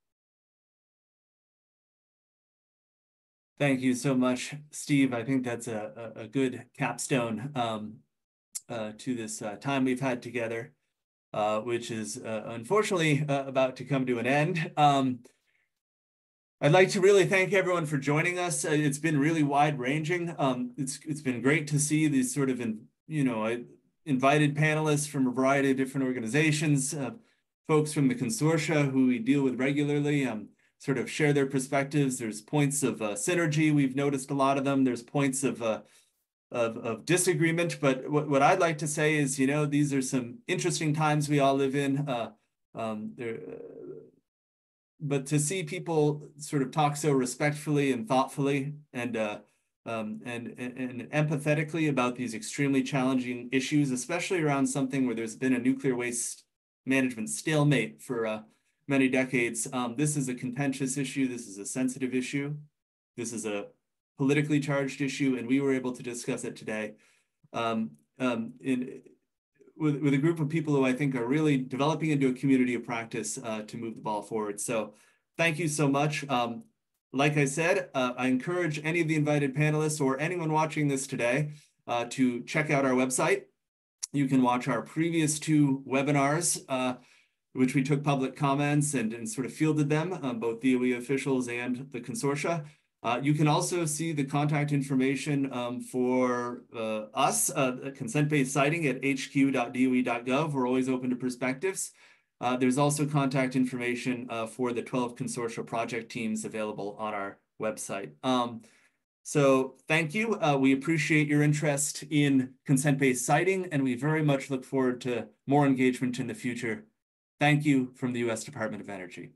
Thank you so much, Steve. I think that's a good capstone to this time we've had together, which is unfortunately about to come to an end. I'd like to really thank everyone for joining us. It's been really wide-ranging. It's been great to see these sort of invited panelists from a variety of different organizations, folks from the consortia who we deal with regularly. Sort of share their perspectives. There's points of synergy. We've noticed a lot of them. There's points of disagreement. But what I'd like to say is, these are some interesting times we all live in. But to see people sort of talk so respectfully and thoughtfully and empathetically about these extremely challenging issues, especially around something where there's been a nuclear waste management stalemate for many decades. This is a contentious issue. This is a sensitive issue. This is a politically charged issue, and we were able to discuss it today with a group of people who I think are really developing into a community of practice to move the ball forward. So thank you so much. Like I said, I encourage any of the invited panelists or anyone watching this today to check out our website. You can watch our previous 2 webinars, which we took public comments and sort of fielded them, both DOE officials and the consortia. You can also see the contact information for us, consent-based siting at hq.doe.gov. We're always open to perspectives. There's also contact information for the 12 consortia project teams available on our website. So thank you. We appreciate your interest in consent-based siting, and we very much look forward to more engagement in the future. Thank you from the U.S. Department of Energy.